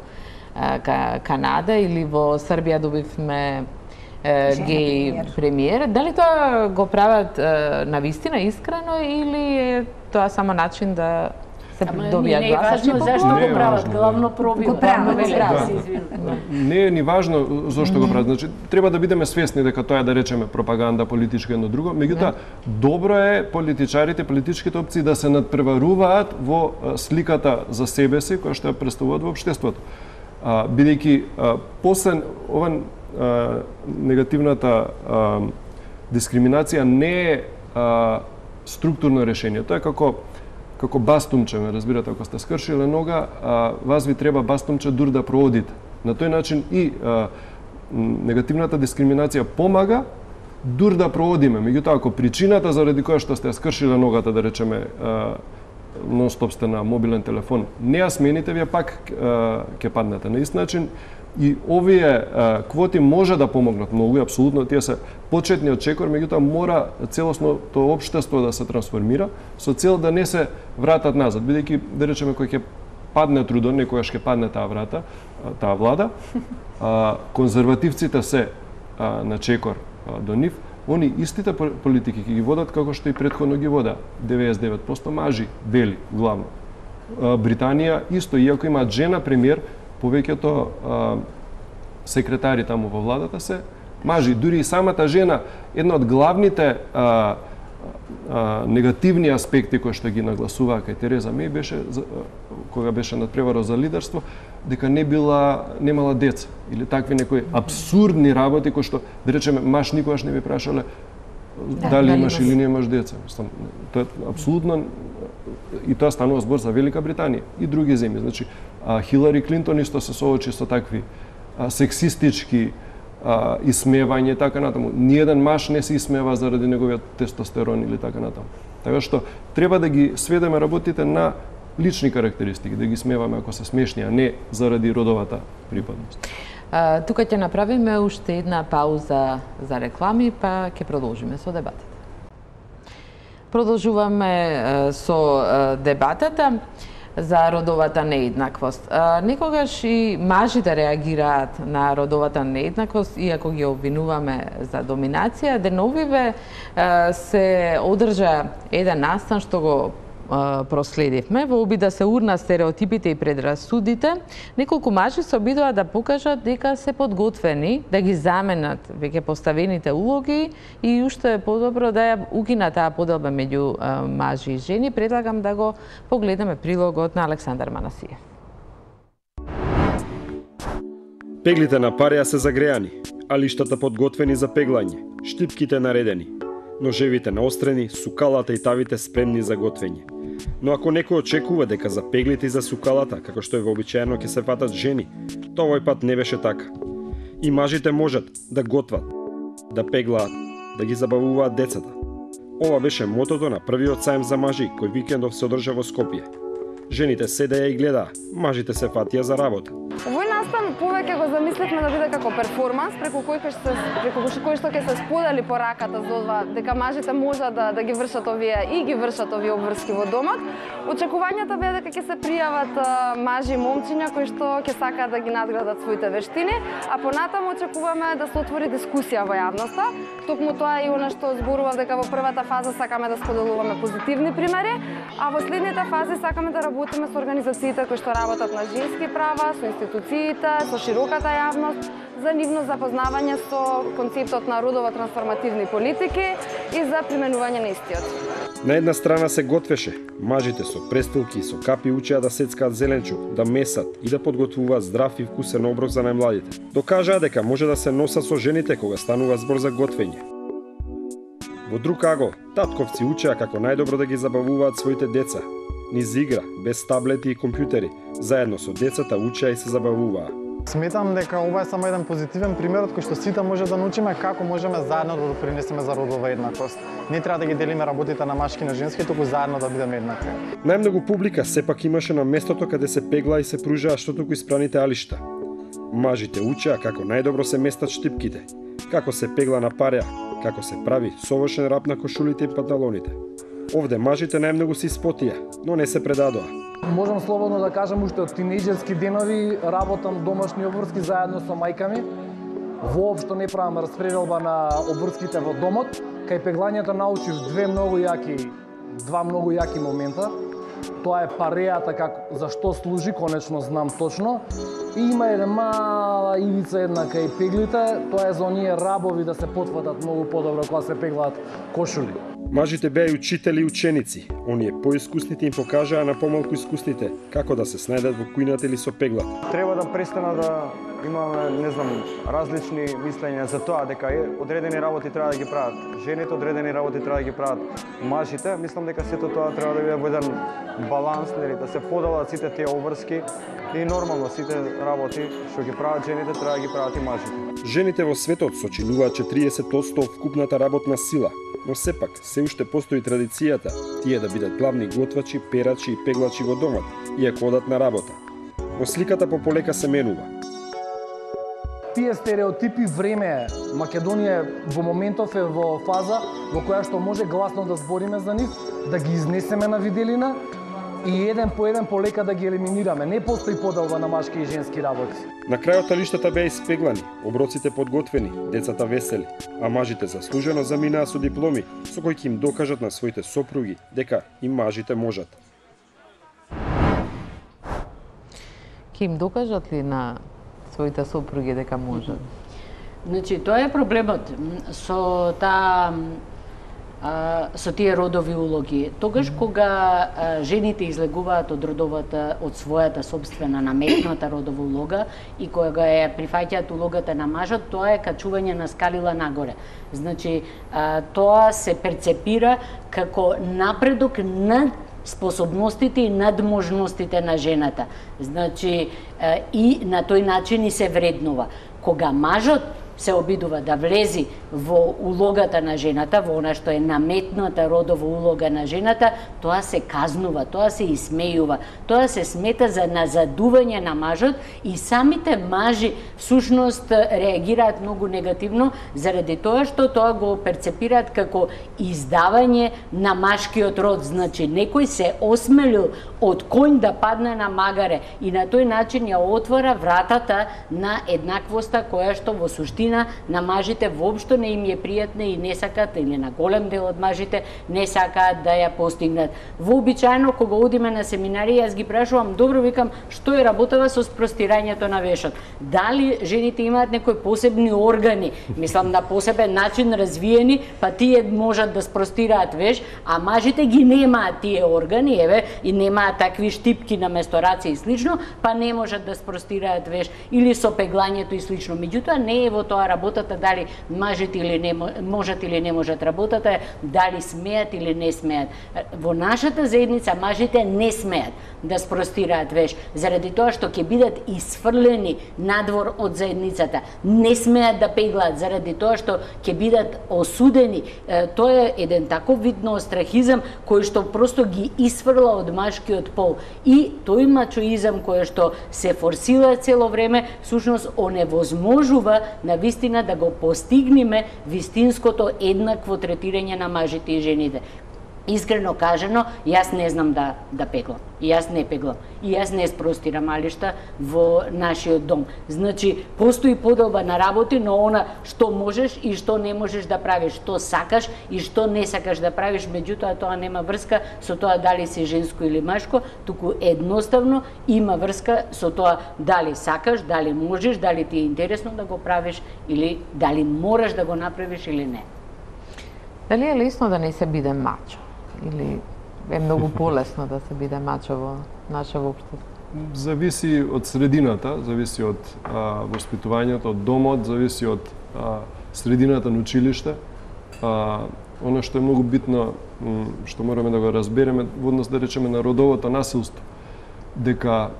Канада, или во Србија добивме геј премиер. Дали тоа го прават навистина искрено или е тоа само начин да се добија гласачи? Зашто го прават? Главно пробива. Не е ни важно зошто го прават. Значи, треба да бидеме свесни дека тоа е, да речеме, пропаганда, политичка едно друго. Меѓутоа, добро е политичарите, политичките опции да се надпреваруваат во сликата за себе си, која што ја представуваат во општеството. Бидејќи после ова негативната дискриминација не е структурно решение. Тоа е како бастумче, ме разбирате, ако сте скршиле нога, вас ви треба бастумче дур да проодите. На тој начин и негативната дискриминација помага дур да проодиме. Меѓутоа, ако причината заради која што сте скршиле ногата, да речеме, нон-стоп сте на мобилен телефон, не ја смените, вие пак ќе паднете. На ист начин, и овие квоти може да помогнат многу, апсолутно, тие се почетниот чекор, меѓутоа мора целосното општество да се трансформира со цел да не се вратат назад, бидејќи, да речеме, кој ќе падне трудот, некојаш ќе падне таа влада, конзервативците се на чекор до нив, они истите политики ќе ги водат како што и претходно ги вода. 99% мажи, бели, главно. Британија исто, иако имаат жена премиер, повеќето секретари таму во владата се мажи. Дури и самата жена, една од главните негативни аспекти кои што ги нагласуваа кај Тереза Меј беше, кога беше надпреварот за лидерство, дека немала деца. Или такви некои абсурдни работи кои што, да речеме, маж никогаш не би прашале дали имаш или не имаш деца. Тоа е апсолутно, и тоа станува збор за Велика Британија и други земји. Значи, Хилари Клинтон исто се соочи со такви сексистички исмевање и така натаму. Ниеден маж не се исмева заради неговиот тестостерон или така натаму. Така што треба да ги сведеме работите на лични карактеристики, да ги смеваме ако се смешни, а не заради родовата припадност. Тука ќе направиме уште една пауза за реклами, па ќе продолжиме со дебатата. Продолжуваме со дебатата за родовата нееднаквост. Некогаш и мажите реагираат на родовата нееднаквост, иако ги обвинуваме за доминација. Деновиве се одржа еден настан што го проследивме во обид да се урна стереотипите и предрасудите. Неколку мажи се обидува да покажат дека се подготвени да ги заменат веќе поставените улоги и уште подобро да ја укинат таа поделба меѓу мажи и жени. Предлагам да го погледаме прилогот на Александар Манасиев. Пеглите на пареја се загреани, а лиштата подготвени за пеглање, штипките наредени, ножевите наострени, сукалата и тавите спремни за готвење. Но ако некој очекува дека за пеглите и за сукалата, како што е вообичаено, ќе се фатат жени, тоа овој пат не беше така. И мажите можат да готват, да пеглаат, да ги забавуваат децата. Ова беше мотото на првиот сајм за мажи кој викендов се одржа во Скопје. Жените седеја и гледаа, мажите се фатија за работа. Овој настан повеќе го замисливме да биде како перформанс преку кој што ќе се сподели пораката за ова дека мажите можат да ги вршат овие обврски во домот. Очекувањата беа дека ќе се пријават мажи и момчиња кои што ќе сакаат да ги надградат своите вештини, а понатаму очекуваме да се отвори дискусија во јавноста. Токму тоа е и она што зборував дека во првата фаза сакаме да споделуваме позитивни примери, а во следните фази сакаме да работиме со организациите кои што работат на женски права, со институциите, со широката јавност, за нивно запознавање со концептот на родово-трансформативни политики и за применување на истиот. На една страна се готвеше, мажите со престилки и со капи учеа да сецкаат зеленчук, да месат и да подготвуваат здрав и вкусен оброк за најмладите. Докажаа дека може да се носат со жените кога станува збор за готвење. Во друг агол, татковци учеа како најдобро да ги забавуваат своите деца. Низ игра, без таблети и компјутери, заедно со децата учеа и се забавуваа. Сметам дека ова е само еден позитивен пример од кој што сите може да научиме како можеме заедно да допринесеме за родова еднаквост. Не треба да ги делиме работите на машки и на женски, туку заедно да бидеме еднакви. Најмногу публика сепак имаше на местото каде се пегла и се пружаа што туку испраните алишта. Мажите учеа како најдобро се местат штипките, како се пегла на пареа, како се прави совршен рап на кошулите и панталоните. Овде мажите најмногу се испотија, но не се предадоа. Можам слободно да кажам уште од тинејџерски денови работам домашни обврски заедно со мајка ми. Воопшто не правам распределба на обврските во домот. Кај пеглањето научив два многу јаки момента. Тоа е парејата, за што служи, конечно знам точно. И има една мала ивица една кај пеглите, тоа е за оние рабови да се потфатат многу подобро кога се пеглаат кошули. Мажите беа и учители и ученици. Оние поискусните им покажаа на помалку искусните како да се снајдат во кујната или со пеглата. Треба да престана да имаме, не знам, различни мислења за тоа дека одредени работи треба да ги прават жените, одредени работи треба да ги прават мажите. Мислам дека сето тоа треба да биде во еден баланс, нели, да се поделат сите тие обврски и нормално сите работи што ги прават жените треба да ги прават и мажите. Жените во светот сочинуваат 40% од вкупната работна сила, но сепак се уште постои традицијата тие да бидат главни готвачи, перачи и пеглачи во домот, иако одат на работа. Но сликата пополека се менува. Тие стереотипи време Македонија во моментов е во фаза во која што може гласно да збориме за нив, да ги изнесеме на виделина и еден по полека да ги елиминираме. Не постои поделба на машки и женски работи. На крајот талиштата беа испеглани, оброците подготвени, децата весели, а мажите заслужено заминаа со дипломи со кои ќе им докажат на своите сопруги дека и мажите можат. Ќе им докажат ли на своите сопруги дека можат? Значи, тоа е проблемот со со тие родови улоги. Тогаш кога жените излегуваат од родовата, од својата собствена наметната родова улога и кога ја прифаќаат улогата на мажот, тоа е качување на скалила нагоре. Значи, тоа се перцепира како напредок над способностите и надможностите на жената. Значи, и на тој начин и се вреднува. Кога мажот се обидува да влези во улогата на жената, во она што е наметната родова улога на жената, тоа се казнува, тоа се исмејува, тоа се смета за назадување на мажот и самите мажи всушност реагираат многу негативно заради тоа што тоа го перцепираат како издавање на машкиот род. Значи, некој се осмелил од конј да падне на магаре и на тој начин ја отвора вратата на еднаквоста која што во суштина на мажите воопшто не им е пријатна и не сакаат, или на голем дел од мажите не сакаат да ја постигнат. Вообичаено кога одиме на семинари, јас ги прашувам, добро, викам, што е работава со спростирањето на вешот? Дали жените имаат некои посебни органи, мислам на посебен начин развиени, па тие можат да спростираат веш, а мажите ги немаат тие органи, еве, и немаат такви штипки на место раце и слично, па не можат да спростираат веш, или со пеглањето и слично. Меѓутоа не е во тоа работата дали мажите или не можат или не можат, работата е дали смеат или не смеат. Во нашата заедница мажите не смеат да спростираат веш, заради тоа што ќе бидат исфрлени надвор од заедницата. Не смеат да пеглаат заради тоа што ќе бидат осудени. Тоа е еден таков вид на острахизам кој што просто ги исфрла од машкиот пол. И тој мачоизам кој што се форсира цело време, всушност оневозможува на вистина да го постигнеме вистинското еднакво третирање на мажите и жените. Искрено кажано, јас не знам да пеглам. Јас не пеглам. И јас не спростирам алишта во нашиот дом. Значи, постои поделба на работи, но она што можеш и што не можеш да правиш, што сакаш и што не сакаш да правиш, меѓутоа тоа нема врска со тоа дали си женско или машко, туку едноставно има врска со тоа дали сакаш, дали можеш, дали ти е интересно да го правиш или дали мораш да го направиш или не. Дали е лесно да не се биде мачо? Или е многу полесно да се биде мачо во нашето општество? Зависи од средината, зависи од воспитувањето, од домот, зависи од средината на училиште. Оно што е многу битно, што мораме да го разбереме, во однос да речеме на родовото насилство, дека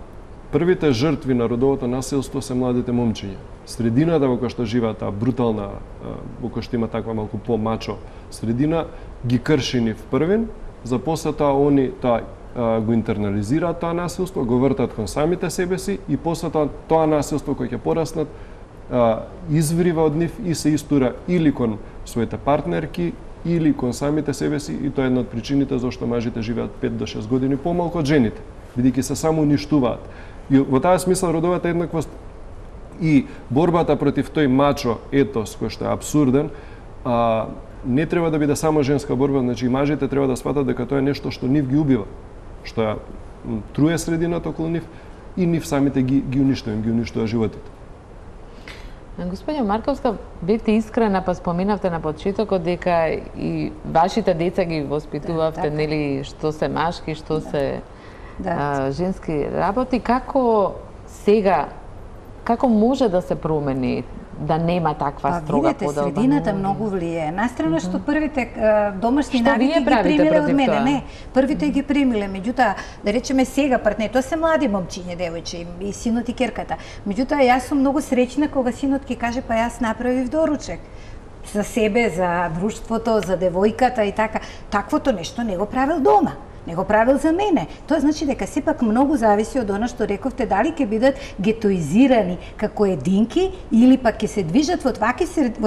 првите жртви на родовото насилство се младите момчиња. Средината во која што живеат, брутална, во која што има таква малку по-мачо средина, ги крши нив првин, за после тоа они го интернализираат тоа насилство, го вртат кон самите себе си и после тоа насилство кој ќе пораснат изврива од нив и се истура или кон своите партнерки или кон самите себе си, и тоа е една од причините зашто мажите живеат 5 до 6 години помалку од жените, бидејќи се само уништуваат. И во таа смисла родовата еднаквост и борбата против тој мачо етос кој што е апсурден, не треба да биде само женска борба, значи и мажите треба да сватат дека тоа е нешто што нив ги убива, што ја труе средината околу нив и нив самите ги уништува животите. Господине Марковска, бевте искрена, па споминавте на почетокот дека и вашите деца ги воспитувавте, нели, што се машки, што се женски работи. Како сега Како може да се промени да нема таква строга поделба? Видете, средината многу влијае. Настрана што првите домашни Што навики вие ги правите примиле од против мене. тоа? Не, првите ги примиле. Меѓутоа, да речеме сега партнери, тоа се млади момчиња, девојче и синот и керката. Меѓутоа, јас сум многу среќна кога синот ќе каже па јас направив доручек за себе, за друштвото, за девојката и така. Таквото нешто не го правил дома. Не го правил за мене. Тоа значи дека сепак многу зависи од она што рековте, дали ќе бидат гетоизирани како единки или пак ќе се движат во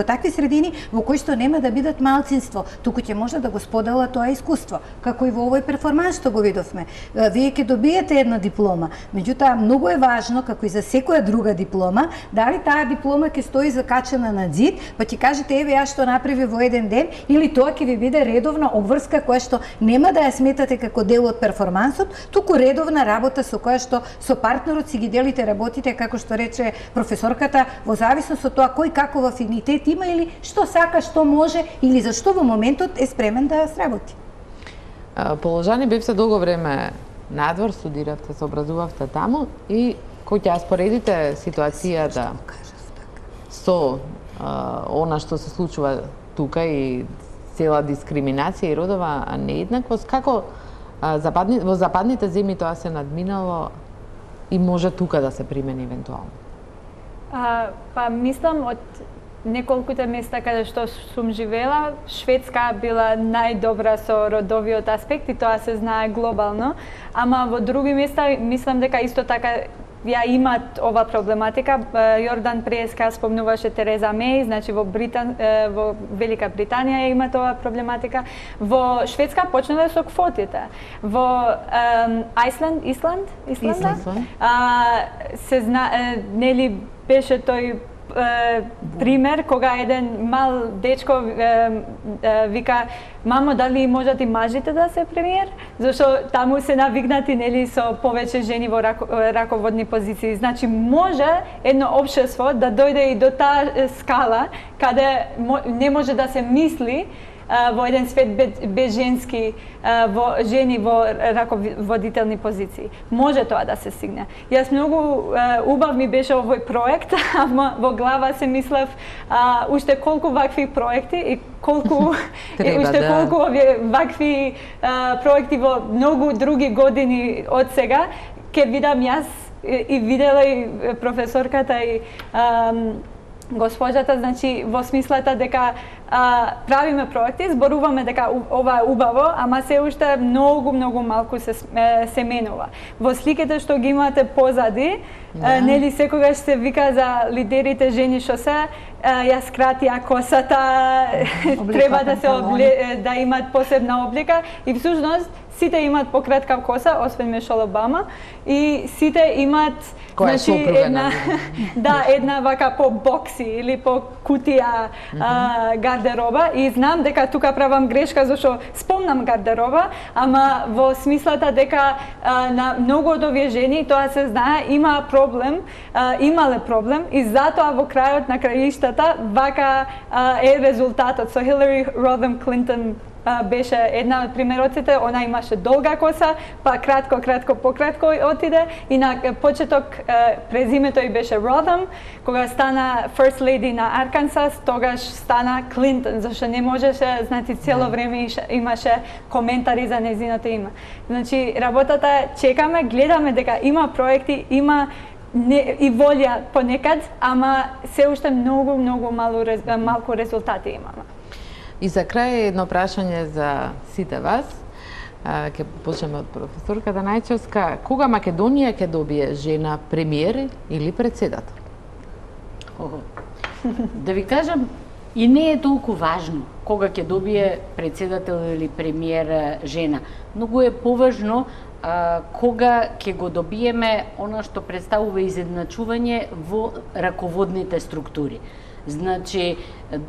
такви средини во кои што нема да бидат малцинство, туку ќе може да го сподела тоа искуство, како и во овој перформанс што го видовме. Вие ќе добиете една диплома, меѓутоа многу е важно, како и за секоја друга диплома, дали таа диплома ќе стои закачена на ѕид, па ќе кажете еве јас што направи во еден ден, или тоа ќе ви биде редовна обврска која што нема да ја сметате како дел од перформансот, туку редовна работа со која што со партнерот си ги делите работите, како што рече професорката, во зависност од тоа кој каков афинитет има или што сака, што може или за што во моментот е спремен да сработи. Положани бевте долго време надвор, студиравте, се образувавте таму и кој ќе споредите ситуацијата со она што се случува тука и цела дискриминација и родова нееднаквост, како во западните земји тоа се надминало и може тука да се примени евентуално? Па мислам од неколкуте места каде што сум живела, Шведска била најдобра со родовиот аспект и тоа се знае глобално, ама во други места мислам дека исто така ја имат ова проблематика. Јордан преска спомнуваше Тереза Меј, значи во Велика Британија има тоа проблематика. Во Шведска почнале со квотите. Во Исланд се нели беше тој пример кога еден мал дечко вика: мамо, дали можат и мажите да се премиер? Зашто таму се навигнати нели со повеќе жени во раководни позиции. Значи може едно општество да дојде и до таа скала каде не може да се мисли во еден свет без женски жени во раководителни позиции. Може тоа да се стигне. Јас многу убав ми беше овој проект, ама во глава се мислев уште колку вакви проекти и колку колку овие вакви проекти во многу други години од сега ќе видам јас и видела и професорката и госпожата, значи во смислата дека правиме проекти, зборуваме дека ова е убаво, ама се уште многу малку се менува. Во сликите што ги имате позади, нели секогаш се вика за лидерите жени што се, ја скратија косата, треба да се да имаат посебна облика и всушност сите имаат пократка коса, освен Мишел Обама, и сите имаат една вака по бокси или по кутија гардероба и знам дека тука правам грешка зашто спомнам гардероба, ама во смислата дека на многу од овие жени, тоа се знае, има проблем, имале проблем и затоа во крајот на краиштата вака е резултатот. Со Хилари Родом Клинтон беше една од примероците, она имаше долга коса, па пократко отиде и на почеток презимето ѝ беше Родом, кога стана First Lady на Аркансас, тогаш стана Клинтон, зашто не можеше, значи цело време имаше коментари за нејзиното име. Значи работата чекаме, гледаме дека има проекти, има и волја понекад, ама се уште многу малку резултати имаме. И за крај едно прашање за сите вас. Ќе почнеме од професорката Најчевска. Кога Македонија ќе добие жена премиер или председател? Да ви кажам, и не е толку важно кога ќе добие председател или премиер жена. Многу е поважно кога ќе го добиеме она што представува изедначување во раководните структури. Значи,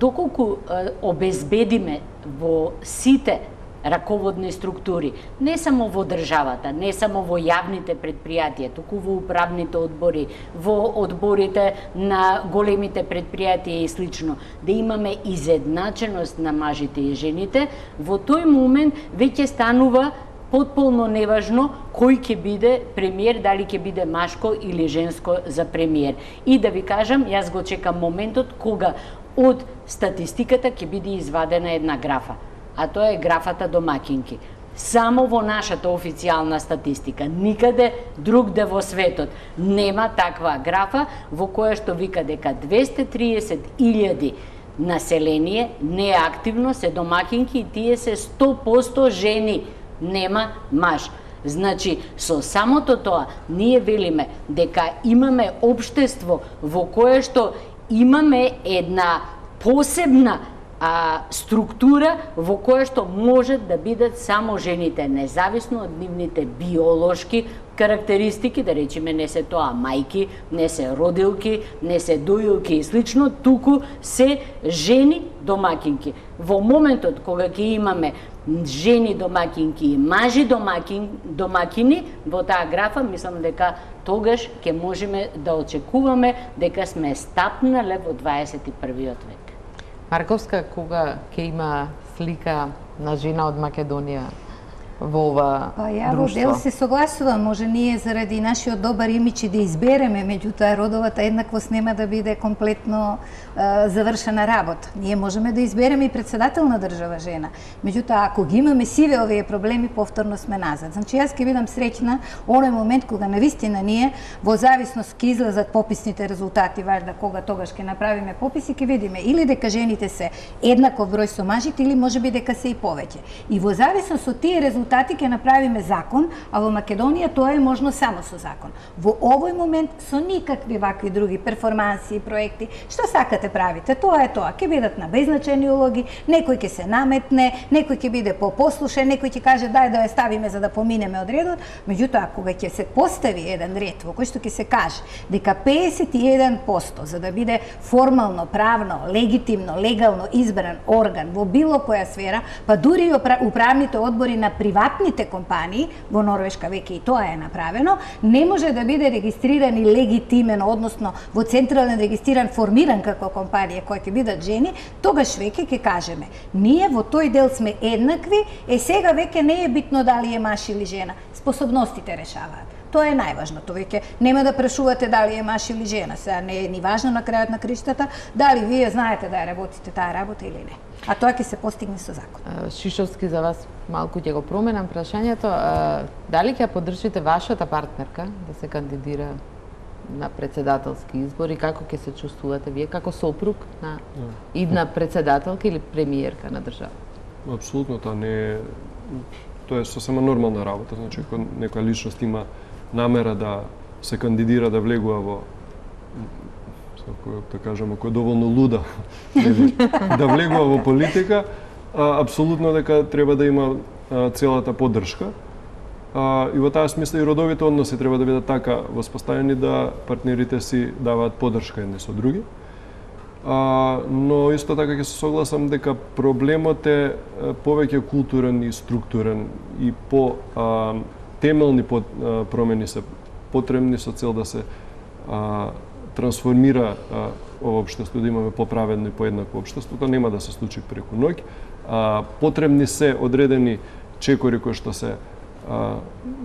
доколку обезбедиме во сите раководни структури, не само во државата, не само во јавните предпријатија, туку во управните одбори, во одборите на големите предпријатија и слично, да имаме изедначеност на мажите и жените, во тој момент веќе станува потполно неважно кој ќе биде премиер, дали ќе биде машко или женско за премиер. И да ви кажам, јас го чекам моментот кога од статистиката ќе биде извадена една графа, а тоа е графата домакинки. Само во нашата официјална статистика, никаде другде во светот нема таква графа во која што вика дека 230.000 население не е активно, се домакинки и тие се 100% жени, нема маж. Значи, со самото тоа, ние велиме дека имаме општество во кое што имаме една посебна структура во која што можат да бидат само жените, независно од нивните биолошки карактеристики, да речеме не се тоа мајки, не се родилки, не се доилки и слично, туку се жени домакинки. Во моментот кога ќе имаме жени домакинки и мажи домакини во таа графа, мислам дека тогаш ќе можеме да очекуваме дека сме стапнале во 21. век. Марковска, кога ќе има слика на жена од Македонија во ова ја во друштво? дел се согласувам, може ние заради нашиот добар имидж да избереме, меѓутоа родовата еднаквост нема да биде комплетно завршена работа. Ние можеме да избереме и председател на држава жена. Меѓутоа, ако ги имаме сиве овие проблеми, повторно сме назад. Значи, јас ќе бидам среќна оној момент кога навистина ние, во зависност ќе излезат пописните резултати, важда кога тогаш ќе направиме пописи, ќе видиме или дека жените се еднаков број со мажите, или можеби дека се и повеќе. И во зависност од тие резултати ќе направиме закон, а во Македонија тоа е можно само со закон. Во овој момент со никакви вакви други перформанси и проекти, што сакате правите, тоа е тоа. Ќе бидат на беззначајни улоги, некој ќе се наметне, некој ќе биде попослушен, некој ќе каже дај да ја ставиме за да поминеме од редот, меѓутоа кога ќе се постави еден ред во кој што ќе се каже дека 51% за да биде формално, правно, легитимно, легално избран орган во било која сфера, па дури и управните одбори на приватните компании, во Норвешка веќе и тоа е направено, не може да биде регистриран и легитимен, односно во централен регистриран, формиран како компанија која ќе бидат жени, тогаш веќе ќе кажеме, ние во тој дел сме еднакви, сега веќе не е битно дали е маж или жена, способностите решаваат. Тоа е најважното, веќе нема да прашувате дали е маж или жена, сега не е ни важно на крајот на криштата, дали вие знаете да ја работите таа работа или не. А тоа ќе се постигне со закон. Шишовски, за вас малку ќе го променам прашањето. Дали ќе поддржите вашата партнерка да се кандидира на председателски избори? Како ќе се чувствувате вие како сопруг на идна председателка или премиерка на држава? Апсолутно, тоа е сосема нормална работа. Значи, ако некоја личност има намера да се кандидира, да влегува во, да кажам, ако е доволно луда, да влегува во политика, апсолутно дека треба да има целата поддршка. И во таа смисла и родовите односи треба да бидат така воспоставени да партнерите си даваат поддршка едни со други. Но исто така ќе се согласам дека проблемот е повеќе културен и структурен и по темелни промени се потребни со цел да се трансформира ова општество, да имаме поправедно и поеднакво општество. Тоа нема да се случи преку ноќ. Потребни се одредени чекори кои што се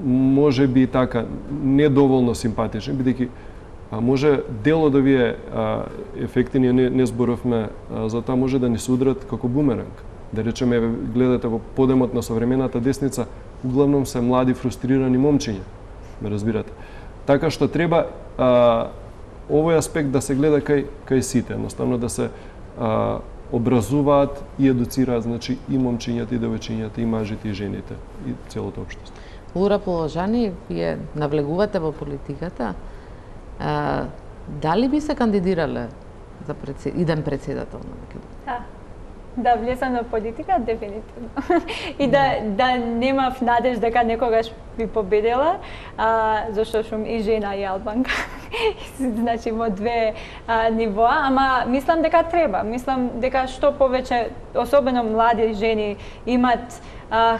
може би така недоволно симпатични, бидејќи може дел од овие ефекти, ние не зборовме за тоа, може да ни се удрат како бумеранг. Да речеме, гледате во подемот на современата десница, углавном се млади фрустрирани момчиња, ме разбирате. Така што треба овој аспект да се гледа кај сите, едноставно да се образуваат и едуцираат, значи и момчињата, и девојчињата, и мажите, и жените, и целото општество. Лура Положани, вие навлегувате во политиката. Дали би се кандидирале за иден председател на Македонија? Да влезам на политика, дефинитивно. И да немав надеж дека некогаш би победила, зашто сум и жена и албанка. Значи во две нивоа, ама мислам дека треба. Мислам дека што повеќе, особено млади жени, имат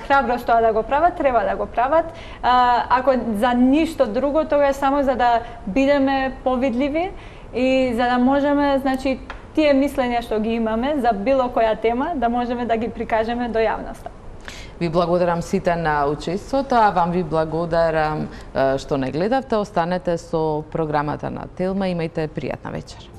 храброст тоа да го прават, треба да го прават. Ако за ништо друго, тоа е само за да бидеме повидливи и за да можеме, значи, тие мислења што ги имаме за било која тема, да можеме да ги прикажеме до јавноста. Ви благодарам сите на учеството, а вам ви благодарам што не гледавте. Останете со програмата на Телма. Имајте пријатна вечер.